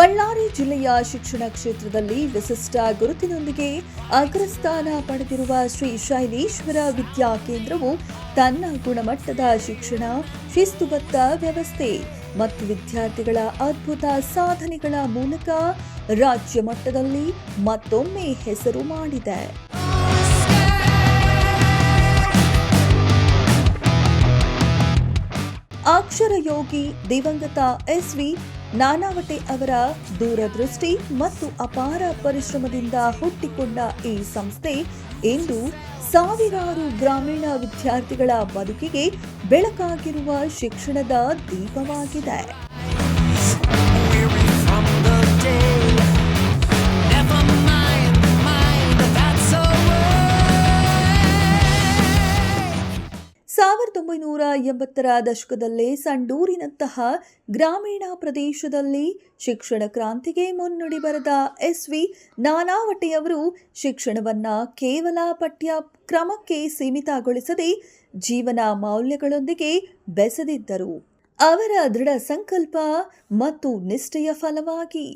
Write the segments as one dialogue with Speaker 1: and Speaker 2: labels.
Speaker 1: ಬಳ್ಳಾರಿ ಜಿಲ್ಲೆಯ ಶಿಕ್ಷಣ ಕ್ಷೇತ್ರದಲ್ಲಿ ವಿಶಿಷ್ಟ ಗುರುತಿನೊಂದಿಗೆ ಅಗ್ರಸ್ಥಾನ ಪಡೆದಿರುವ ಶ್ರೀ ಶೈಲೇಶ್ವರ ವಿದ್ಯಾ ಕೇಂದ್ರವು ತನ್ನ ಗುಣಮಟ್ಟದ ಶಿಕ್ಷಣ, ಶಿಸ್ತುಬದ್ಧ ವ್ಯವಸ್ಥೆ ಮತ್ತು ವಿದ್ಯಾರ್ಥಿಗಳ ಅದ್ಭುತ ಸಾಧನೆಗಳ ಮೂಲಕ ರಾಜ್ಯ ಮಟ್ಟದಲ್ಲಿ ಮತ್ತೊಮ್ಮೆ ಹೆಸರು ಮಾಡಿದೆ. ಅಕ್ಷರ ಯೋಗಿ ದಿವಂಗತ ಎಸ್.ವಿ. ನಾನಾವಟೆ ಅವರ ದೂರದೃಷ್ಟಿ ಮತ್ತು ಅಪಾರ ಪರಿಶ್ರಮದಿಂದ ಹುಟ್ಟಿಕೊಂಡ ಈ ಸಂಸ್ಥೆ ಇಂದು ಸಾವಿರಾರು ಗ್ರಾಮೀಣ ವಿದ್ಯಾರ್ಥಿಗಳ ಬದುಕಿಗೆ ಬೆಳಕಾಗಿರುವ ಶಿಕ್ಷಣದ ದೀಪವಾಗಿದೆ. ಸಾವಿರದ 1980ರ ದಶಕದಲ್ಲೇ ಸಂಡೂರಿನಂತಹ ಗ್ರಾಮೀಣ ಪ್ರದೇಶದಲ್ಲಿ ಶಿಕ್ಷಣ ಕ್ರಾಂತಿಗೆ ಮುನ್ನುಡಿ ಬರೆದ ಎಸ್.ವಿ. ನಾನಾವಟೆಯವರು ಶಿಕ್ಷಣವನ್ನ ಕೇವಲ ಪಠ್ಯ ಕ್ರಮಕ್ಕೆ ಸೀಮಿತಗೊಳಿಸದೆ ಜೀವನ ಮೌಲ್ಯಗಳೊಂದಿಗೆ ಬೆಸೆದಿದ್ದರು. ಅವರ ದೃಢ ಸಂಕಲ್ಪ ಮತ್ತು ನಿಷ್ಠೆಯ ಫಲವಾಗಿ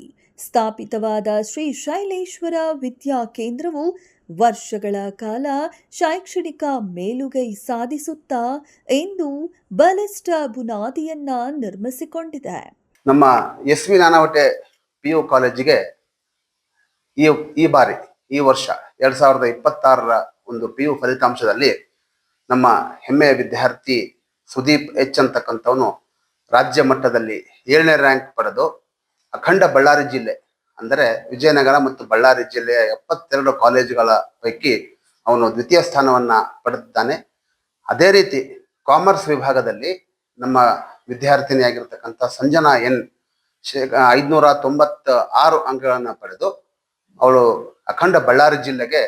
Speaker 1: ಸ್ಥಾಪಿತವಾದ ಶ್ರೀ ಶೈಲೇಶ್ವರ ವಿದ್ಯಾ ಕೇಂದ್ರವು ವರ್ಷಗಳ ಕಾಲ ಶೈಕ್ಷಣಿಕ ಮೇಲುಗೈ ಸಾಧಿಸುತ್ತಾ ಇಂದು ಬಲಿಷ್ಠ ಬುನಾದಿಯನ್ನ ನಿರ್ಮಿಸಿಕೊಂಡಿದೆ.
Speaker 2: ನಮ್ಮ ಎಸ್.ವಿ. ನಾನಾವಟೆ PU ಕಾಲೇಜಿಗೆ ಈ ವರ್ಷ 2026ರ ಒಂದು PU ಫಲಿತಾಂಶದಲ್ಲಿ ನಮ್ಮ ಹೆಮ್ಮೆಯ ವಿದ್ಯಾರ್ಥಿ ಸುದೀಪ್ ಎಚ್ ಅಂತಕ್ಕಂಥವನು ರಾಜ್ಯ ಮಟ್ಟದಲ್ಲಿ 7ನೇ ರ್ಯಾಂಕ್ ಪಡೆದು ಅಖಂಡ ಬಳ್ಳಾರಿ ಜಿಲ್ಲೆ ಅಂದರೆ ವಿಜಯನಗರ ಮತ್ತು ಬಳ್ಳಾರಿ ಜಿಲ್ಲೆಯ 72 ಕಾಲೇಜುಗಳ ಪೈಕಿ ಅವನು ದ್ವಿತೀಯ ಸ್ಥಾನವನ್ನ ಪಡೆದಿದ್ದಾನೆ. ಅದೇ ರೀತಿ ಕಾಮರ್ಸ್ ವಿಭಾಗದಲ್ಲಿ ನಮ್ಮ ವಿದ್ಯಾರ್ಥಿನಿಯಾಗಿರ್ತಕ್ಕಂಥ ಸಂಜನಾ ಎನ್ 596 ಅಂಕಗಳನ್ನು ಪಡೆದು ಅವಳು ಅಖಂಡ ಬಳ್ಳಾರಿ ಜಿಲ್ಲೆಗೆ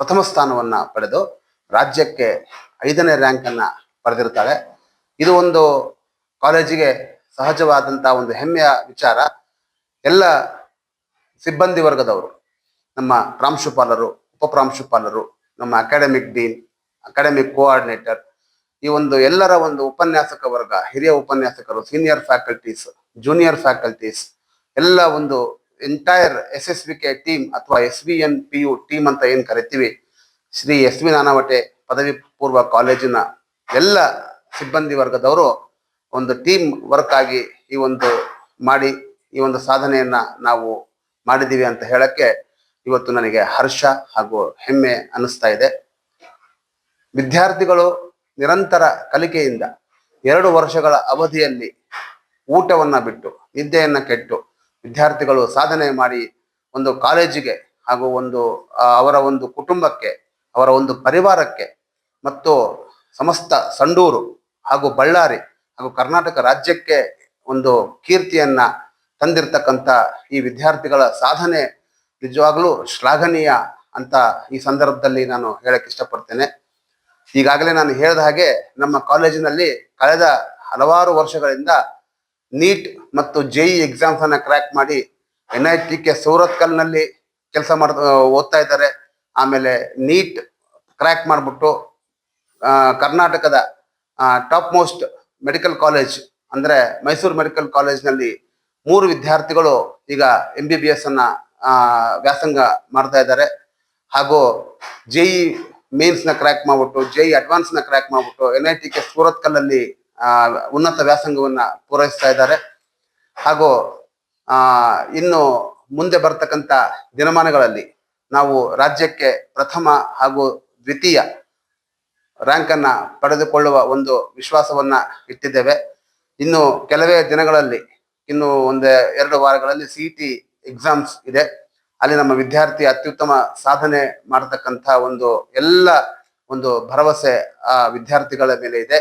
Speaker 2: ಪ್ರಥಮ ಸ್ಥಾನವನ್ನ ಪಡೆದು ರಾಜ್ಯಕ್ಕೆ 5ನೇ ರ್ಯಾಂಕ್ ಅನ್ನ ಪಡೆದಿರ್ತಾಳೆ. ಇದು ಒಂದು ಕಾಲೇಜಿಗೆ ಸಹಜವಾದಂತಹ ಒಂದು ಹೆಮ್ಮೆಯ ವಿಚಾರ. ಎಲ್ಲ ಸಿಬ್ಬಂದಿ ವರ್ಗದವರು, ನಮ್ಮ ಪ್ರಾಂಶುಪಾಲರು, ಉಪಪ್ರಾಂಶುಪಾಲರು, ನಮ್ಮ ಅಕಾಡೆಮಿಕ್ ಡೀನ್, ಅಕಾಡೆಮಿಕ್ ಕೋಆರ್ಡಿನೇಟರ್, ಈ ಒಂದು ಎಲ್ಲರ ಒಂದು ಉಪನ್ಯಾಸಕ ವರ್ಗ, ಹಿರಿಯ ಉಪನ್ಯಾಸಕರು, ಸೀನಿಯರ್ ಫ್ಯಾಕಲ್ಟೀಸ್, ಜೂನಿಯರ್ ಫ್ಯಾಕಲ್ಟೀಸ್, ಎಲ್ಲ ಒಂದು ಎಂಟೈರ್ SSVK ಟೀಮ್ ಅಥವಾ SVN PU ಟೀಮ್ ಅಂತ ಏನ್ ಕರಿತೀವಿ, ಶ್ರೀ ಎಸ್.ವಿ. ನಾನಾವಟೆ ಪದವಿ ಪೂರ್ವ ಕಾಲೇಜಿನ ಎಲ್ಲ ಸಿಬ್ಬಂದಿ ವರ್ಗದವರು ಒಂದು ಟೀಮ್ ವರ್ಕ್ ಆಗಿ ಈ ಒಂದು ಸಾಧನೆಯನ್ನ ನಾವು ಮಾಡಿದೀವಿ ಅಂತ ಹೇಳಕ್ಕೆ ಇವತ್ತು ನನಗೆ ಹರ್ಷ ಹಾಗೂ ಹೆಮ್ಮೆ ಅನ್ನಿಸ್ತಾ ಇದೆ. ವಿದ್ಯಾರ್ಥಿಗಳು ನಿರಂತರ ಕಲಿಕೆಯಿಂದ 2 ವರ್ಷಗಳ ಅವಧಿಯಲ್ಲಿ ಊಟವನ್ನ ಬಿಟ್ಟು ನಿದ್ದೆಯನ್ನ ಕೆಟ್ಟು ವಿದ್ಯಾರ್ಥಿಗಳು ಸಾಧನೆ ಮಾಡಿ ಒಂದು ಕಾಲೇಜಿಗೆ ಹಾಗೂ ಅವರ ಒಂದು ಕುಟುಂಬಕ್ಕೆ, ಅವರ ಒಂದು ಪರಿವಾರಕ್ಕೆ ಮತ್ತು ಸಮಸ್ತ ಸಂಡೂರು ಹಾಗೂ ಬಳ್ಳಾರಿ ಹಾಗೂ ಕರ್ನಾಟಕ ರಾಜ್ಯಕ್ಕೆ ಒಂದು ಕೀರ್ತಿಯನ್ನ ತಂದಿರತಕ್ಕಂಥ ಈ ವಿದ್ಯಾರ್ಥಿಗಳ ಸಾಧನೆ ನಿಜವಾಗ್ಲೂ ಶ್ಲಾಘನೀಯ ಅಂತ ಈ ಸಂದರ್ಭದಲ್ಲಿ ನಾನು ಹೇಳಕ್ ಇಷ್ಟಪಡ್ತೇನೆ. ಈಗಾಗಲೇ ನಾನು ಹೇಳಿದ ಹಾಗೆ ನಮ್ಮ ಕಾಲೇಜಿನಲ್ಲಿ ಕಳೆದ ಹಲವಾರು ವರ್ಷಗಳಿಂದ ನೀಟ್ ಮತ್ತು JEE ಎಕ್ಸಾಮ್ಸ್ ಅನ್ನ ಕ್ರ್ಯಾಕ್ ಮಾಡಿ NITK ಸೂರತ್ಕಲ್ನಲ್ಲಿ ಓದ್ತಾ ಇದ್ದಾರೆ. ಆಮೇಲೆ ನೀಟ್ ಕ್ರ್ಯಾಕ್ ಮಾಡಿಬಿಟ್ಟು ಕರ್ನಾಟಕದ ಟಾಪ್ ಮೋಸ್ಟ್ ಮೆಡಿಕಲ್ ಕಾಲೇಜ್ ಅಂದ್ರೆ ಮೈಸೂರು ಮೆಡಿಕಲ್ ಕಾಲೇಜ್ನಲ್ಲಿ 3 ವಿದ್ಯಾರ್ಥಿಗಳು ಈಗ MBBS ಅನ್ನ ವ್ಯಾಸಂಗ ಮಾಡ್ತಾ ಇದ್ದಾರೆ. ಹಾಗೂ JEE ಮೇನ್ಸ್ ನ ಕ್ರ್ಯಾಕ್ ಮಾಡ್ಬಿಟ್ಟು JEE ಅಡ್ವಾನ್ಸ್ ನ ಕ್ರ್ಯಾಕ್ ಮಾಡ್ಬಿಟ್ಟು NITK ಸೂರತ್ಕಲ್ಲಲ್ಲಿ ಉನ್ನತ ವ್ಯಾಸಂಗವನ್ನ ಪೂರೈಸ್ತಾ ಇದ್ದಾರೆ. ಹಾಗೂ ಇನ್ನು ಮುಂದೆ ಬರ್ತಕ್ಕಂಥ ದಿನಮಾನಗಳಲ್ಲಿ ನಾವು ರಾಜ್ಯಕ್ಕೆ ಪ್ರಥಮ ಹಾಗೂ ದ್ವಿತೀಯ ರ್ಯಾಂಕ್ ಅನ್ನ ಪಡೆದುಕೊಳ್ಳುವ ಒಂದು ವಿಶ್ವಾಸವನ್ನ ಇಟ್ಟಿದ್ದೇವೆ. ಇನ್ನು ಕೆಲವೇ ದಿನಗಳಲ್ಲಿ, ಇನ್ನು 1-2 ವಾರಗಳಲ್ಲಿ CET ಎಕ್ಸಾಮ್ಸ್ ಇದೆ. ಅಲ್ಲಿ ನಮ್ಮ ವಿದ್ಯಾರ್ಥಿ ಅತ್ಯುತ್ತಮ ಸಾಧನೆ ಮಾಡತಕ್ಕಂಥ ಎಲ್ಲ ಭರವಸೆ ಆ ವಿದ್ಯಾರ್ಥಿಗಳ ಮೇಲೆ ಇದೆ.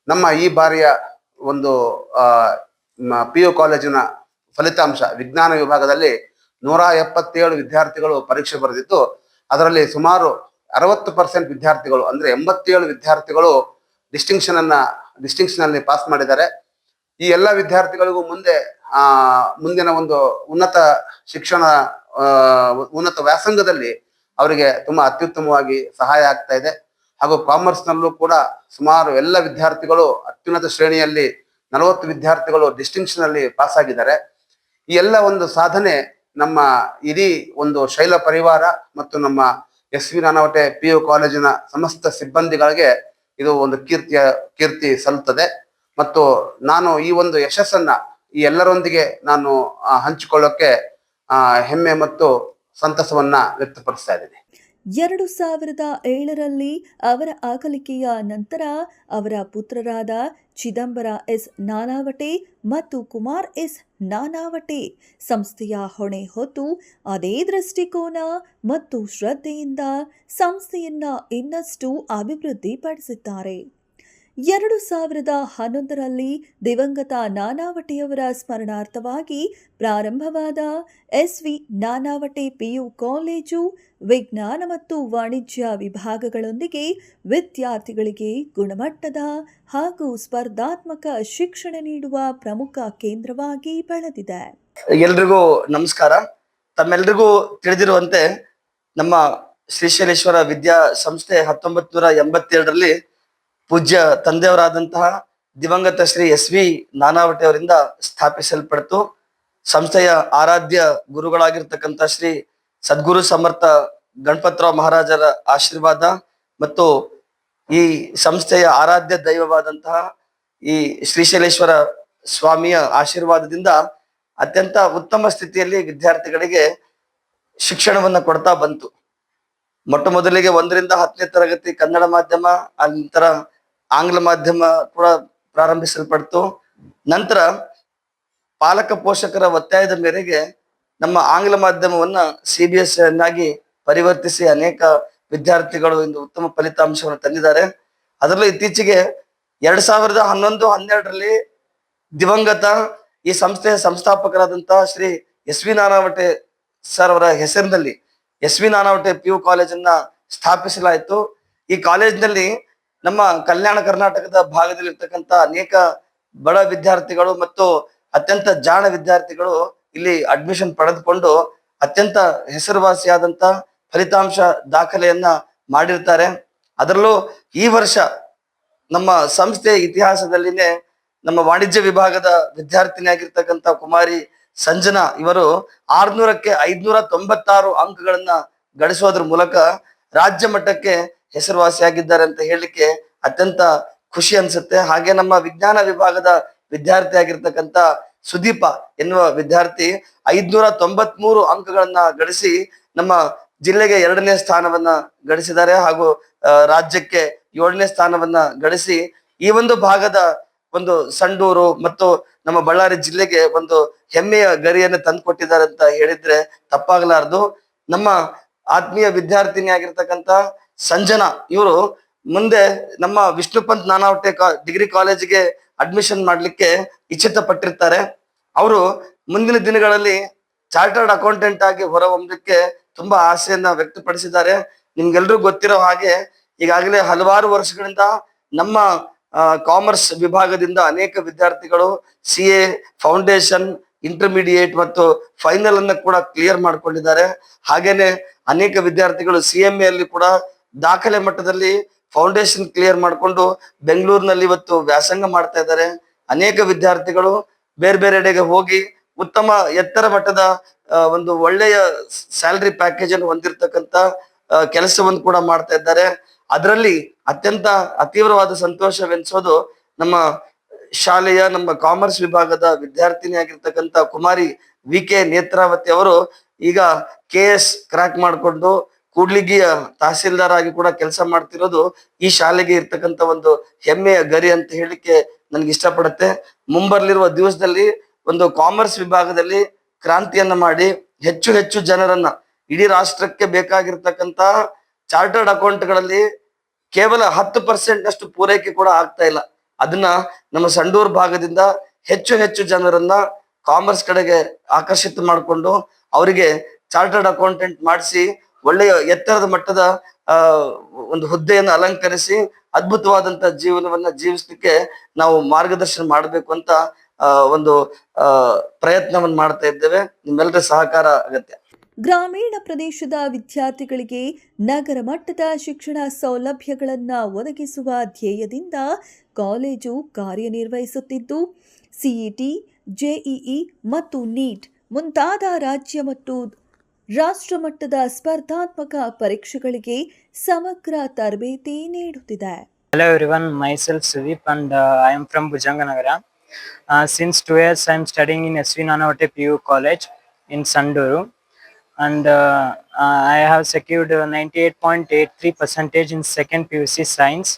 Speaker 2: ನಮ್ಮ ಈ ಬಾರಿಯ PU ಕಾಲೇಜಿನ ಫಲಿತಾಂಶ ವಿಜ್ಞಾನ ವಿಭಾಗದಲ್ಲಿ 177 ವಿದ್ಯಾರ್ಥಿಗಳು ಪರೀಕ್ಷೆ ಬರೆದಿದ್ದು, ಅದರಲ್ಲಿ ಸುಮಾರು 60% ವಿದ್ಯಾರ್ಥಿಗಳು ಅಂದ್ರೆ 87 ವಿದ್ಯಾರ್ಥಿಗಳು ಡಿಸ್ಟಿಂಕ್ಷನ್ ಅಲ್ಲಿ ಪಾಸ್ ಮಾಡಿದ್ದಾರೆ. ಈ ಎಲ್ಲ ವಿದ್ಯಾರ್ಥಿಗಳಿಗೂ ಮುಂದಿನ ಒಂದು ಉನ್ನತ ಶಿಕ್ಷಣ, ಉನ್ನತ ವ್ಯಾಸಂಗದಲ್ಲಿ ಅವರಿಗೆ ತುಂಬಾ ಅತ್ಯುತ್ತಮವಾಗಿ ಸಹಾಯ ಆಗ್ತಾ ಇದೆ. ಹಾಗೂ ಕಾಮರ್ಸ್ ನಲ್ಲೂ ಕೂಡ ಸುಮಾರು ಎಲ್ಲ ವಿದ್ಯಾರ್ಥಿಗಳು ಅತ್ಯುನ್ನತ ಶ್ರೇಣಿಯಲ್ಲಿ 40 ವಿದ್ಯಾರ್ಥಿಗಳು ಡಿಸ್ಟಿಂಕ್ಷನ್ ಅಲ್ಲಿ ಪಾಸ್ ಆಗಿದ್ದಾರೆ. ಈ ಎಲ್ಲ ಒಂದು ಸಾಧನೆ ನಮ್ಮ ಇಡೀ ಒಂದು ಶೈಲ ಪರಿವಾರ ಮತ್ತು ನಮ್ಮ SV ನಾನಾವಟೆ PU ಕಾಲೇಜಿನ ಸಮಸ್ತ ಸಿಬ್ಬಂದಿಗಳಿಗೆ ಇದು ಒಂದು ಕೀರ್ತಿ ಸಲ್ಲುತ್ತದೆ. ಮತ್ತು ನಾನು ಈ ಒಂದು ಯಶಸ್ಸನ್ನ ಈ ಎಲ್ಲರೊಂದಿಗೆ ನಾನು ಹಂಚಿಕೊಳ್ಳೋಕೆ ಹೆಮ್ಮೆ ಮತ್ತು ಸಂತಸವನ್ನ ವ್ಯಕ್ತಪಡಿಸ್ತಾ ಇದ್ದೀನಿ.
Speaker 1: 2007ರಲ್ಲಿ ಅವರ ಅಗಲಿಕೆಯ ನಂತರ ಅವರ ಪುತ್ರರಾದ ಚಿದಂಬರ ಎಸ್ ನಾನಾವಟೆ ಮತ್ತು ಕುಮಾರ್ ಎಸ್ ನಾನಾವಟೆ ಸಂಸ್ಥೆಯ ಹೊಣೆ ಹೊತ್ತು ಅದೇ ದೃಷ್ಟಿಕೋನ ಮತ್ತು ಶ್ರದ್ಧೆಯಿಂದ ಸಂಸ್ಥೆಯನ್ನ ಇನ್ನಷ್ಟು ಅಭಿವೃದ್ಧಿಪಡಿಸಿದ್ದಾರೆ. 2011ರಲ್ಲಿ ದಿವಂಗತ ನಾನಾವಟೆಯವರ ಸ್ಮರಣಾರ್ಥವಾಗಿ ಪ್ರಾರಂಭವಾದ SV ನಾನಾವಟೆ PU ಕಾಲೇಜು ವಿಜ್ಞಾನ ಮತ್ತು ವಾಣಿಜ್ಯ ವಿಭಾಗಗಳೊಂದಿಗೆ ವಿದ್ಯಾರ್ಥಿಗಳಿಗೆ ಗುಣಮಟ್ಟದ ಹಾಗೂ ಸ್ಪರ್ಧಾತ್ಮಕ ಶಿಕ್ಷಣ ನೀಡುವ ಪ್ರಮುಖ ಕೇಂದ್ರವಾಗಿ ಬೆಳೆದಿದೆ.
Speaker 3: ಎಲ್ರಿಗೂ ನಮಸ್ಕಾರ. ತಮ್ಮೆಲ್ರಿಗೂ ತಿಳಿದಿರುವಂತೆ ನಮ್ಮ ಶ್ರೀಶೈಲೇಶ್ವರ ವಿದ್ಯಾ ಸಂಸ್ಥೆ 1987ರಲ್ಲಿ ಪೂಜ್ಯ ತಂದೆಯವರಾದಂತಹ ದಿವಂಗತ ಶ್ರೀ SV ನಾನಾವಟೆ ಅವರಿಂದ ಸ್ಥಾಪಿಸಲ್ಪಡ್ತು. ಸಂಸ್ಥೆಯ ಆರಾಧ್ಯ ಗುರುಗಳಾಗಿರ್ತಕ್ಕಂಥ ಶ್ರೀ ಸದ್ಗುರು ಸಮರ್ಥ ಗಣಪತರಾವ್ ಮಹಾರಾಜರ ಆಶೀರ್ವಾದ ಮತ್ತು ಈ ಸಂಸ್ಥೆಯ ಆರಾಧ್ಯ ದೈವವಾದಂತಹ ಈ ಶ್ರೀಶೈಲೇಶ್ವರ ಸ್ವಾಮಿಯ ಆಶೀರ್ವಾದದಿಂದ ಅತ್ಯಂತ ಉತ್ತಮ ಸ್ಥಿತಿಯಲ್ಲಿ ವಿದ್ಯಾರ್ಥಿಗಳಿಗೆ ಶಿಕ್ಷಣವನ್ನ ಕೊಡ್ತಾ ಬಂತು. ಮೊಟ್ಟ ಮೊದಲಿಗೆ 1ರಿಂದ 10ನೇ ತರಗತಿ ಕನ್ನಡ ಮಾಧ್ಯಮ, ನಂತರ ಆಂಗ್ಲ ಮಾಧ್ಯಮ ಕೂಡ ಪ್ರಾರಂಭಿಸಲ್ಪಡ್ತು. ನಂತರ ಪಾಲಕ ಪೋಷಕರ ಒತ್ತಾಯದ ಮೇರೆಗೆ ನಮ್ಮ ಆಂಗ್ಲ ಮಾಧ್ಯಮವನ್ನ CBSE ಅನ್ನಾಗಿ ಪರಿವರ್ತಿಸಿ ಅನೇಕ ವಿದ್ಯಾರ್ಥಿಗಳು ಇಂದು ಉತ್ತಮ ಫಲಿತಾಂಶವನ್ನು ತಂದಿದ್ದಾರೆ. ಅದರಲ್ಲೂ ಇತ್ತೀಚೆಗೆ 2011-12ರಲ್ಲಿ ದಿವಂಗತ ಈ ಸಂಸ್ಥೆಯ ಸಂಸ್ಥಾಪಕರಾದಂತಹ ಶ್ರೀ SV ನಾನಾವಟೆ ಸರ್ ಅವರ ಹೆಸರಿನಲ್ಲಿ SV ನಾನಾವಟೆ PU ಕಾಲೇಜನ್ನ ಸ್ಥಾಪಿಸಲಾಯಿತು. ಈ ಕಾಲೇಜಿನಲ್ಲಿ ನಮ್ಮ ಕಲ್ಯಾಣ ಕರ್ನಾಟಕದ ಭಾಗದಲ್ಲಿ ಇರ್ತಕ್ಕಂಥ ಅನೇಕ ಬಡ ವಿದ್ಯಾರ್ಥಿಗಳು ಮತ್ತು ಅತ್ಯಂತ ಜಾಣ ವಿದ್ಯಾರ್ಥಿಗಳು ಇಲ್ಲಿ ಅಡ್ಮಿಷನ್ ಪಡೆದುಕೊಂಡು ಅತ್ಯಂತ ಹೆಸರುವಾಸಿಯಾದಂತ ಫಲಿತಾಂಶ ದಾಖಲೆಯನ್ನ ಮಾಡಿರ್ತಾರೆ. ಅದರಲ್ಲೂ ಈ ವರ್ಷ ನಮ್ಮ ಸಂಸ್ಥೆಯ ಇತಿಹಾಸದಲ್ಲಿನೇ ನಮ್ಮ ವಾಣಿಜ್ಯ ವಿಭಾಗದ ವಿದ್ಯಾರ್ಥಿನಿಯಾಗಿರ್ತಕ್ಕಂಥ ಕುಮಾರಿ ಸಂಜನಾ ಇವರು 600ಕ್ಕೆ 596 ಅಂಕಗಳನ್ನ ಗಳಿಸೋದ್ರ ಮೂಲಕ ರಾಜ್ಯ ಮಟ್ಟಕ್ಕೆ ಹೆಸರುವಾಸಿಯಾಗಿದ್ದಾರೆ ಅಂತ ಹೇಳಲಿಕ್ಕೆ ಅತ್ಯಂತ ಖುಷಿ ಅನ್ಸುತ್ತೆ. ಹಾಗೆ ನಮ್ಮ ವಿಜ್ಞಾನ ವಿಭಾಗದ ವಿದ್ಯಾರ್ಥಿ ಆಗಿರ್ತಕ್ಕಂಥ ಸುದೀಪ ಎನ್ನುವ ವಿದ್ಯಾರ್ಥಿ 593 ಅಂಕಗಳನ್ನ ಗಳಿಸಿ ನಮ್ಮ ಜಿಲ್ಲೆಗೆ 2ನೇ ಸ್ಥಾನವನ್ನ ಗಳಿಸಿದ್ದಾರೆ ಹಾಗೂ ರಾಜ್ಯಕ್ಕೆ 7ನೇ ಸ್ಥಾನವನ್ನ ಗಳಿಸಿ ಈ ಒಂದು ಭಾಗದ ಒಂದು ಸಂಡೂರು ಮತ್ತು ನಮ್ಮ ಬಳ್ಳಾರಿ ಜಿಲ್ಲೆಗೆ ಒಂದು ಹೆಮ್ಮೆಯ ಗರಿಯನ್ನು ತಂದುಕೊಟ್ಟಿದ್ದಾರೆ ಅಂತ ಹೇಳಿದ್ರೆ ತಪ್ಪಾಗಲಾರದು. ನಮ್ಮ ಆತ್ಮೀಯ ವಿದ್ಯಾರ್ಥಿನಿ ಆಗಿರ್ತಕ್ಕಂಥ ಸಂಜನಾ ಇವರು ಮುಂದೆ ನಮ್ಮ ವಿಷ್ಣುಪಂತ್ ನಾನಾವಟೆ ಡಿಗ್ರಿ ಕಾಲೇಜಿಗೆ ಅಡ್ಮಿಷನ್ ಮಾಡ್ಲಿಕ್ಕೆ ಇಚ್ಛಿತ ಪಟ್ಟಿರ್ತಾರೆ. ಅವರು ಮುಂದಿನ ದಿನಗಳಲ್ಲಿ ಚಾರ್ಟರ್ಡ್ ಅಕೌಂಟೆಂಟ್ ಆಗಿ ಹೊರಹೊಮ್ಮಲಿಕ್ಕೆ ತುಂಬಾ ಆಸೆಯನ್ನ ವ್ಯಕ್ತಪಡಿಸಿದ್ದಾರೆ. ನಿಮ್ಗೆಲ್ರಿಗೂ ಗೊತ್ತಿರೋ ಹಾಗೆ ಈಗಾಗಲೇ ಹಲವಾರು ವರ್ಷಗಳಿಂದ ನಮ್ಮ ಕಾಮರ್ಸ್ ವಿಭಾಗದಿಂದ ಅನೇಕ ವಿದ್ಯಾರ್ಥಿಗಳು CA ಫೌಂಡೇಶನ್, ಇಂಟರ್ಮೀಡಿಯೇಟ್ ಮತ್ತು ಫೈನಲ್ ಅನ್ನ ಕೂಡ ಕ್ಲಿಯರ್ ಮಾಡ್ಕೊಂಡಿದ್ದಾರೆ. ಹಾಗೇನೆ ಅನೇಕ ವಿದ್ಯಾರ್ಥಿಗಳು CMA ಅಲ್ಲಿ ಕೂಡ ದಾಖಲೆ ಮಟ್ಟದಲ್ಲಿ ಫೌಂಡೇಶನ್ ಕ್ಲಿಯರ್ ಮಾಡಿಕೊಂಡು ಬೆಂಗಳೂರಿನಲ್ಲಿ ಇವತ್ತು ವ್ಯಾಸಂಗ ಮಾಡ್ತಾ ಇದ್ದಾರೆ. ಅನೇಕ ವಿದ್ಯಾರ್ಥಿಗಳು ಬೇರೆ ಬೇರೆಡೆಗೆ ಹೋಗಿ ಉತ್ತಮ ಎತ್ತರ ಮಟ್ಟದ ಒಂದು ಒಳ್ಳೆಯ ಸ್ಯಾಲರಿ ಪ್ಯಾಕೇಜ್ ಅನ್ನು ಹೊಂದಿರತಕ್ಕಂತ ಕೆಲಸವನ್ನು ಕೂಡ ಮಾಡ್ತಾ ಇದ್ದಾರೆ. ಅದರಲ್ಲಿ ಅತ್ಯಂತ ಅತೀವ್ರವಾದ ಸಂತೋಷವೆನಿಸೋದು ನಮ್ಮ ಶಾಲೆಯ ನಮ್ಮ ಕಾಮರ್ಸ್ ವಿಭಾಗದ ವಿದ್ಯಾರ್ಥಿನಿ ಆಗಿರ್ತಕ್ಕಂಥ ಕುಮಾರಿ VK ನೇತ್ರಾವತಿ ಅವರು ಈಗ KS ಕ್ರ್ಯಾಕ್ ಮಾಡಿಕೊಂಡು ಕೂಡ್ಲಿಗಿಯ ತಹಸೀಲ್ದಾರ್ ಆಗಿ ಕೂಡ ಕೆಲಸ ಮಾಡ್ತಿರೋದು ಈ ಶಾಲೆಗೆ ಇರ್ತಕ್ಕಂಥ ಒಂದು ಹೆಮ್ಮೆಯ ಗರಿ ಅಂತ ಹೇಳಿಕ್ಕೆ ನನ್ಗೆ ಇಷ್ಟಪಡುತ್ತೆ. ಮುಂಬರ್ಲಿರುವ ದಿವಸದಲ್ಲಿ ಒಂದು ಕಾಮರ್ಸ್ ವಿಭಾಗದಲ್ಲಿ ಕ್ರಾಂತಿಯನ್ನ ಮಾಡಿ ಹೆಚ್ಚು ಹೆಚ್ಚು ಜನರನ್ನ ಇಡೀ ರಾಷ್ಟ್ರಕ್ಕೆ ಬೇಕಾಗಿರ್ತಕ್ಕಂಥ ಚಾರ್ಟರ್ಡ್ ಅಕೌಂಟ್ಗಳಲ್ಲಿ ಕೇವಲ 10% ಅಷ್ಟು ಪೂರೈಕೆ ಕೂಡ ಆಗ್ತಾ ಇಲ್ಲ. ಅದನ್ನ ನಮ್ಮ ಸಂಡೂರು ಭಾಗದಿಂದ ಹೆಚ್ಚು ಹೆಚ್ಚು ಜನರನ್ನ ಕಾಮರ್ಸ್ ಕಡೆಗೆ ಆಕರ್ಷಿತ ಮಾಡಿಕೊಂಡು ಅವರಿಗೆ ಚಾರ್ಟರ್ಡ್ ಅಕೌಂಟೆಂಟ್ ಮಾಡಿಸಿ ಒಳ್ಳೆಯ ಎತ್ತರದ ಮಟ್ಟದ ಒಂದು ಹುದ್ದೆಯನ್ನು ಅಲಂಕರಿಸಿ ಅದ್ಭುತವಾದಂತ ಜೀವನವನ್ನ ಜೀವಿಸ್ಲಿಕ್ಕೆ ನಾವು ಮಾರ್ಗದರ್ಶನ ಮಾಡಬೇಕು ಅಂತ ಒಂದು ಪ್ರಯತ್ನವನ್ನು ಮಾಡ್ತಾ ಇದ್ದೇವೆ. ನಿಮ್ಮೆಲ್ಲರ ಸಹಕಾರ ಅಗತ್ಯ.
Speaker 1: ಗ್ರಾಮೀಣ ಪ್ರದೇಶದ ವಿದ್ಯಾರ್ಥಿಗಳಿಗೆ ನಗರ ಮಟ್ಟದ ಶಿಕ್ಷಣ ಸೌಲಭ್ಯಗಳನ್ನು ಒದಗಿಸುವ ಧ್ಯೇಯದಿಂದ ಕಾಲೇಜು ಕಾರ್ಯನಿರ್ವಹಿಸುತ್ತಿದ್ದು CET, JEE ಮತ್ತು NEET ಮುಂತಾದ ರಾಜ್ಯ ಮತ್ತು ರಾಷ್ಟ್ರಮಟ್ಟದ ಸ್ಪರ್ಧಾತ್ಮಕ ಪರೀಕ್ಷೆಗಳಿಗೆ ಸಮಗ್ರ ತರಬೇತಿ ನೀಡುತ್ತಿದೆ.
Speaker 4: Hello everyone, myself Sudeep and I am from Bhujanganagara. Since 2 years I am studying in SV Nanavate PU College in Sanduru, and I have secured 98.83% in second PUC Science,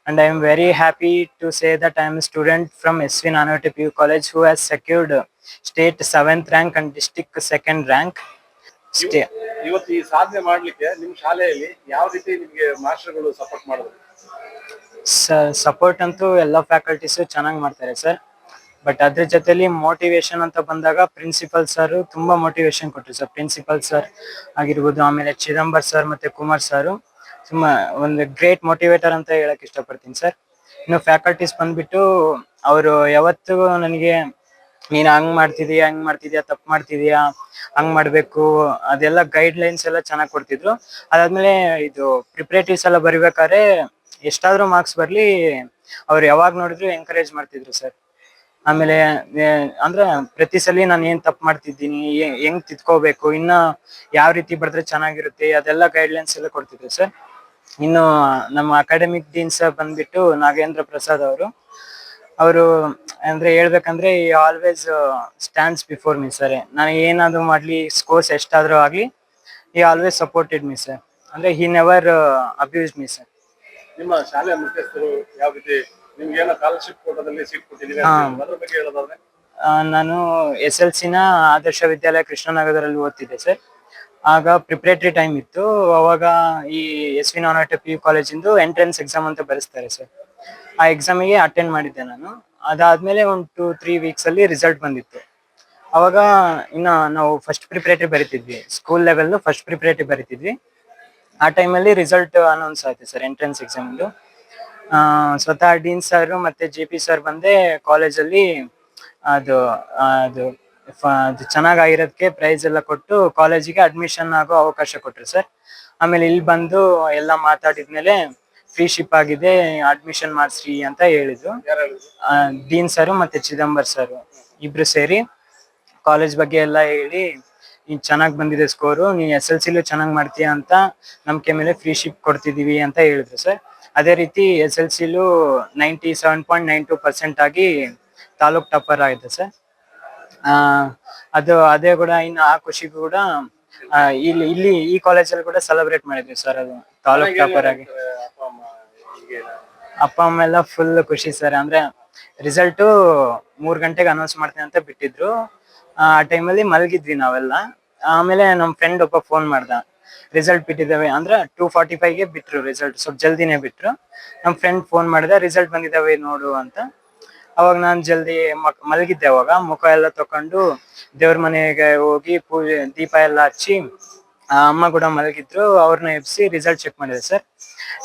Speaker 4: and I am very happy to say that I am a student from SV Nanavate PU College who has secured state 7th rank and district 2nd rank.
Speaker 5: ಇವತ್ತು ಈ ಸಾಧನೆ ಮಾಡ್ಲಿಕ್ಕೆ ನಿಮ್ಮ ಶಾಲೆಯಲ್ಲಿ ಯಾವ ರೀತಿ ನಿಮಗೆ ಮಾಸ್ಟರ್ಗಳು support ಮಾಡಿದ್ರು?
Speaker 4: ಸಪೋರ್ಟ್ ಅಂತೂ ಎಲ್ಲ ಫ್ಯಾಕಲ್ಟೀಸು ಚೆನ್ನಾಗಿ ಮಾಡ್ತಾರೆ ಸರ್. ಬಟ್ ಅದ್ರ ಜೊತೆಲಿ ಮೋಟಿವೇಶನ್ ಅಂತ ಬಂದಾಗ ಪ್ರಿನ್ಸಿಪಲ್ ಸರ್ ತುಂಬಾ ಮೋಟಿವೇಶನ್ ಕೊಟ್ಟರು ಸರ್. ಪ್ರಿನ್ಸಿಪಲ್ ಸರ್ ಆಗಿರ್ಬೋದು, ಆಮೇಲೆ ಚಿದಂಬರ್ ಸರ್ ಮತ್ತೆ ಕುಮಾರ್ ಸರ್ ತುಂಬಾ ಒಂದು ಗ್ರೇಟ್ ಮೋಟಿವೇಟರ್ ಅಂತ ಹೇಳಕ್ ಇಷ್ಟಪಡ್ತೀನಿ ಸರ್. ಇನ್ನು ಫ್ಯಾಕಲ್ಟೀಸ್ ಬಂದ್ಬಿಟ್ಟು ಅವರು ಯಾವತ್ತೂ ನನಗೆ ನೀನ್ ಹಂಗ್ ಮಾಡ್ತಿದ್ಯಾ ತಪ್ಪು ಮಾಡ್ತಿದ್ಯಾ, ಹಂಗ್ ಮಾಡ್ಬೇಕು, ಅದೆಲ್ಲ ಗೈಡ್ ಲೈನ್ಸ್ ಎಲ್ಲ ಚೆನ್ನಾಗಿ ಕೊಡ್ತಿದ್ರು. ಅದಾದ್ಮೇಲೆ ಇದು ಪ್ರಿಪರೇಟಿವ್ಸ್ ಎಲ್ಲ ಬರಿಬೇಕಾದ್ರೆ ಎಷ್ಟಾದ್ರೂ ಮಾರ್ಕ್ಸ್ ಬರ್ಲಿ ಅವ್ರು ಯಾವಾಗ ನೋಡಿದ್ರು ಎಂಕರೇಜ್ ಮಾಡ್ತಿದ್ರು ಸರ್. ಆಮೇಲೆ ಅಂದ್ರೆ ಪ್ರತಿ ಸಲ ನಾನು ಏನ್ ತಪ್ಪು ಮಾಡ್ತಿದ್ದೀನಿ, ಹೆಂಗ್ ತಿದ್ಕೋಬೇಕು, ಇನ್ನ ಯಾವ ರೀತಿ ಬರೆದ್ರೆ ಚೆನ್ನಾಗಿರುತ್ತೆ, ಅದೆಲ್ಲ ಗೈಡ್ ಲೈನ್ಸ್ ಎಲ್ಲ ಕೊಡ್ತಿದ್ರು ಸರ್. ಇನ್ನು ನಮ್ಮ ಅಕಾಡೆಮಿಕ್ ಡೀನ್ ಸರ್ ಬಂದ್ಬಿಟ್ಟು ನಾಗೇಂದ್ರ ಪ್ರಸಾದ್ ಅವರು ಅಂದ್ರೆ ಹೇಳ್ಬೇಕಂದ್ರೆ always stands before me sir. ನಾನು ಏನಾದ್ರು ಮಾಡ್ಲಿ, ಸ್ಕೋರ್ಸ್ ಎಷ್ಟಾದ್ರೂ ಆಗ್ಲಿ, ಈ ಆಲ್ವೇಸ್ ಸಪೋರ್ಟೆಡ್ ಮೀ ಸರ್. ಅಂದ್ರೆ he never abuse me sir.
Speaker 5: ನಿಮ್ಮ ಶಾಲೆಯ ಮುಖ್ಯಸ್ಥರು ಯಾವ ರೀತಿ ನಿಮ್ಗೆ ಏನೋ ಸ್ಕಾಲರ್ಶಿಪ್ ಕೋಟಾದಲ್ಲಿ ಸೀಟ್ ಕೊಟ್ಟಿದ್ದೀವಿ ಅದ್ರ ಬಗ್ಗೆ ಹೇಳೋದಾದ್ರೆ?
Speaker 4: ನಾನು SLC ನ ಆದರ್ಶ ವಿದ್ಯಾಲಯ ಕೃಷ್ಣನಗರದಲ್ಲಿ ಓದ್ತಿದ್ದೆ ಸರ್. ಆಗ ಪ್ರಿಪರೇಟರಿ ಟೈಮ್ ಇತ್ತು. ಅವಾಗ ಈ SV ನಾನಾವಟೆ PU ಕಾಲೇಜಿಂದು ಎಂಟ್ರೆನ್ಸ್ ಎಕ್ಸಾಮ್ ಅಂತ ಬರೆಸ್ತಾರೆ ಸರ್. ಆ ಎಕ್ಸಾಮಿಗೆ ಅಟೆಂಡ್ ಮಾಡಿದ್ದೆ ನಾನು. ಅದಾದ್ಮೇಲೆ ಒಂದು 2-3 ವೀಕ್ಸ್ ಅಲ್ಲಿ ರಿಸಲ್ಟ್ ಬಂದಿತ್ತು. ಅವಾಗ ಇನ್ನ ನಾವು ಫಸ್ಟ್ ಪ್ರಿಪರೇಟರಿ ಬರಿತಿದ್ವಿ, ಸ್ಕೂಲ್ ಲೆವೆಲ್ ಫಸ್ಟ್ ಪ್ರಿಪರೇಟರಿ ಬರಿತಿದ್ವಿ. ಆ ಟೈಮಲ್ಲಿ ರಿಸಲ್ಟ್ ಅನೌನ್ಸ್ ಆಯ್ತು ಸರ್ ಎಂಟ್ರೆನ್ಸ್ ಎಕ್ಸಾಮ್ದು. ಸ್ವತಃ ಡೀನ್ ಸರ್ ಮತ್ತೆ JP ಸರ್ ಬಂದೆ ಕಾಲೇಜಲ್ಲಿ ಅದು ಅದು ಚೆನ್ನಾಗಿರೋದಕ್ಕೆ ಪ್ರೈಸ್ ಎಲ್ಲ ಕೊಟ್ಟು ಕಾಲೇಜಿಗೆ ಅಡ್ಮಿಷನ್ ಆಗೋ ಅವಕಾಶ ಕೊಟ್ರು ಸರ್. ಆಮೇಲೆ ಇಲ್ಲಿ ಬಂದು ಎಲ್ಲ ಮಾತಾಡಿದ್ಮೇಲೆ ಫ್ರೀ ಶಿಪ್ ಆಗಿದೆ, ಅಡ್ಮಿಷನ್ ಮಾಡಿಸ್ರಿ ಅಂತ ಹೇಳಿದ್ರು. ಡೀನ್ ಸರ್ ಮತ್ತೆ ಚಿದಂಬರ್ ಸರ್ ಇಬ್ರು ಸೇರಿ ಕಾಲೇಜ್ ಬಗ್ಗೆ ಎಲ್ಲ ಹೇಳಿ, ನೀನ್ ಚೆನ್ನಾಗಿ ಬಂದಿದೆ ಸ್ಕೋರು, ನೀನ್ SLCಲೂ ಚೆನ್ನಾಗಿ ಮಾಡ್ತೀಯ ಅಂತ ನಂಬಿಕೆ ಮೇಲೆ ಫ್ರೀ ಶಿಪ್ ಕೊಡ್ತಿದೀವಿ ಅಂತ ಹೇಳಿದ್ರು ಸರ್. ಅದೇ ರೀತಿ SLCಲೂ 97.92% ಆಗಿ ತಾಲೂಕ್ ಟಾಪರ್ ಆಗಿದೆ ಸರ್. ಅದೇ ಕೂಡ ಇನ್ನು ಆ ಖುಷಿ ಕೂಡ ಇಲ್ಲಿ ಈ ಕಾಲೇಜಲ್ಲಿ ಕೂಡ ಸೆಲೆಬ್ರೇಟ್ ಮಾಡಿದ್ವಿ ಸರ್. ಅದು ತಾಲೂಕ್ ಟಾಪರ್ ಆಗಿ ಅಪ್ಪ ಅಮ್ಮ ಎಲ್ಲ ಫುಲ್ ಖುಷಿ ಸರ್. ಅಂದ್ರೆ ರಿಸಲ್ಟ್ 3 ಗಂಟೆಗೆ ಅನೌನ್ಸ್ ಮಾಡ್ತೀನಿ ಅಂತ ಬಿಟ್ಟಿದ್ರು. ಆ ಟೈಮಲ್ಲಿ ಮಲಗಿದ್ವಿ ನಾವೆಲ್ಲ. ಆಮೇಲೆ ನಮ್ ಫ್ರೆಂಡ್ ಒಬ್ಬ ಫೋನ್ ಮಾಡ್ದ, ರಿಸಲ್ಟ್ ಬಿಟ್ಟಿದ್ದಾವೆ ಅಂದ್ರೆ 2:45ಗೆ ಬಿಟ್ರು ರಿಸಲ್ಟ್, ಸ್ವಲ್ಪ ಜಲ್ದಿನೇ ಬಿಟ್ರು. ನಮ್ ಫ್ರೆಂಡ್ ಫೋನ್ ಮಾಡಿದ, ರಿಸಲ್ಟ್ ಬಂದಿದ್ದಾವೆ ನೋಡು ಅಂತ. ಅವಾಗ ನಾನ್ ಜಲ್ದಿ ಮಲಗಿದ್ದೆ. ಅವಾಗ ಮುಖ ಎಲ್ಲ ತಕೊಂಡು ದೇವ್ರ ಮನೆಗೆ ಹೋಗಿ ಪೂಜೆ ದೀಪ ಎಲ್ಲ ಹಚ್ಚಿ, ಅಮ್ಮ ಕೂಡ ಮಲಗಿದ್ರು, ಅವ್ರನ್ನ ಎಬ್ಸಿ ರಿಸಲ್ಟ್ ಚೆಕ್ ಮಾಡಿದೆ ಸರ್.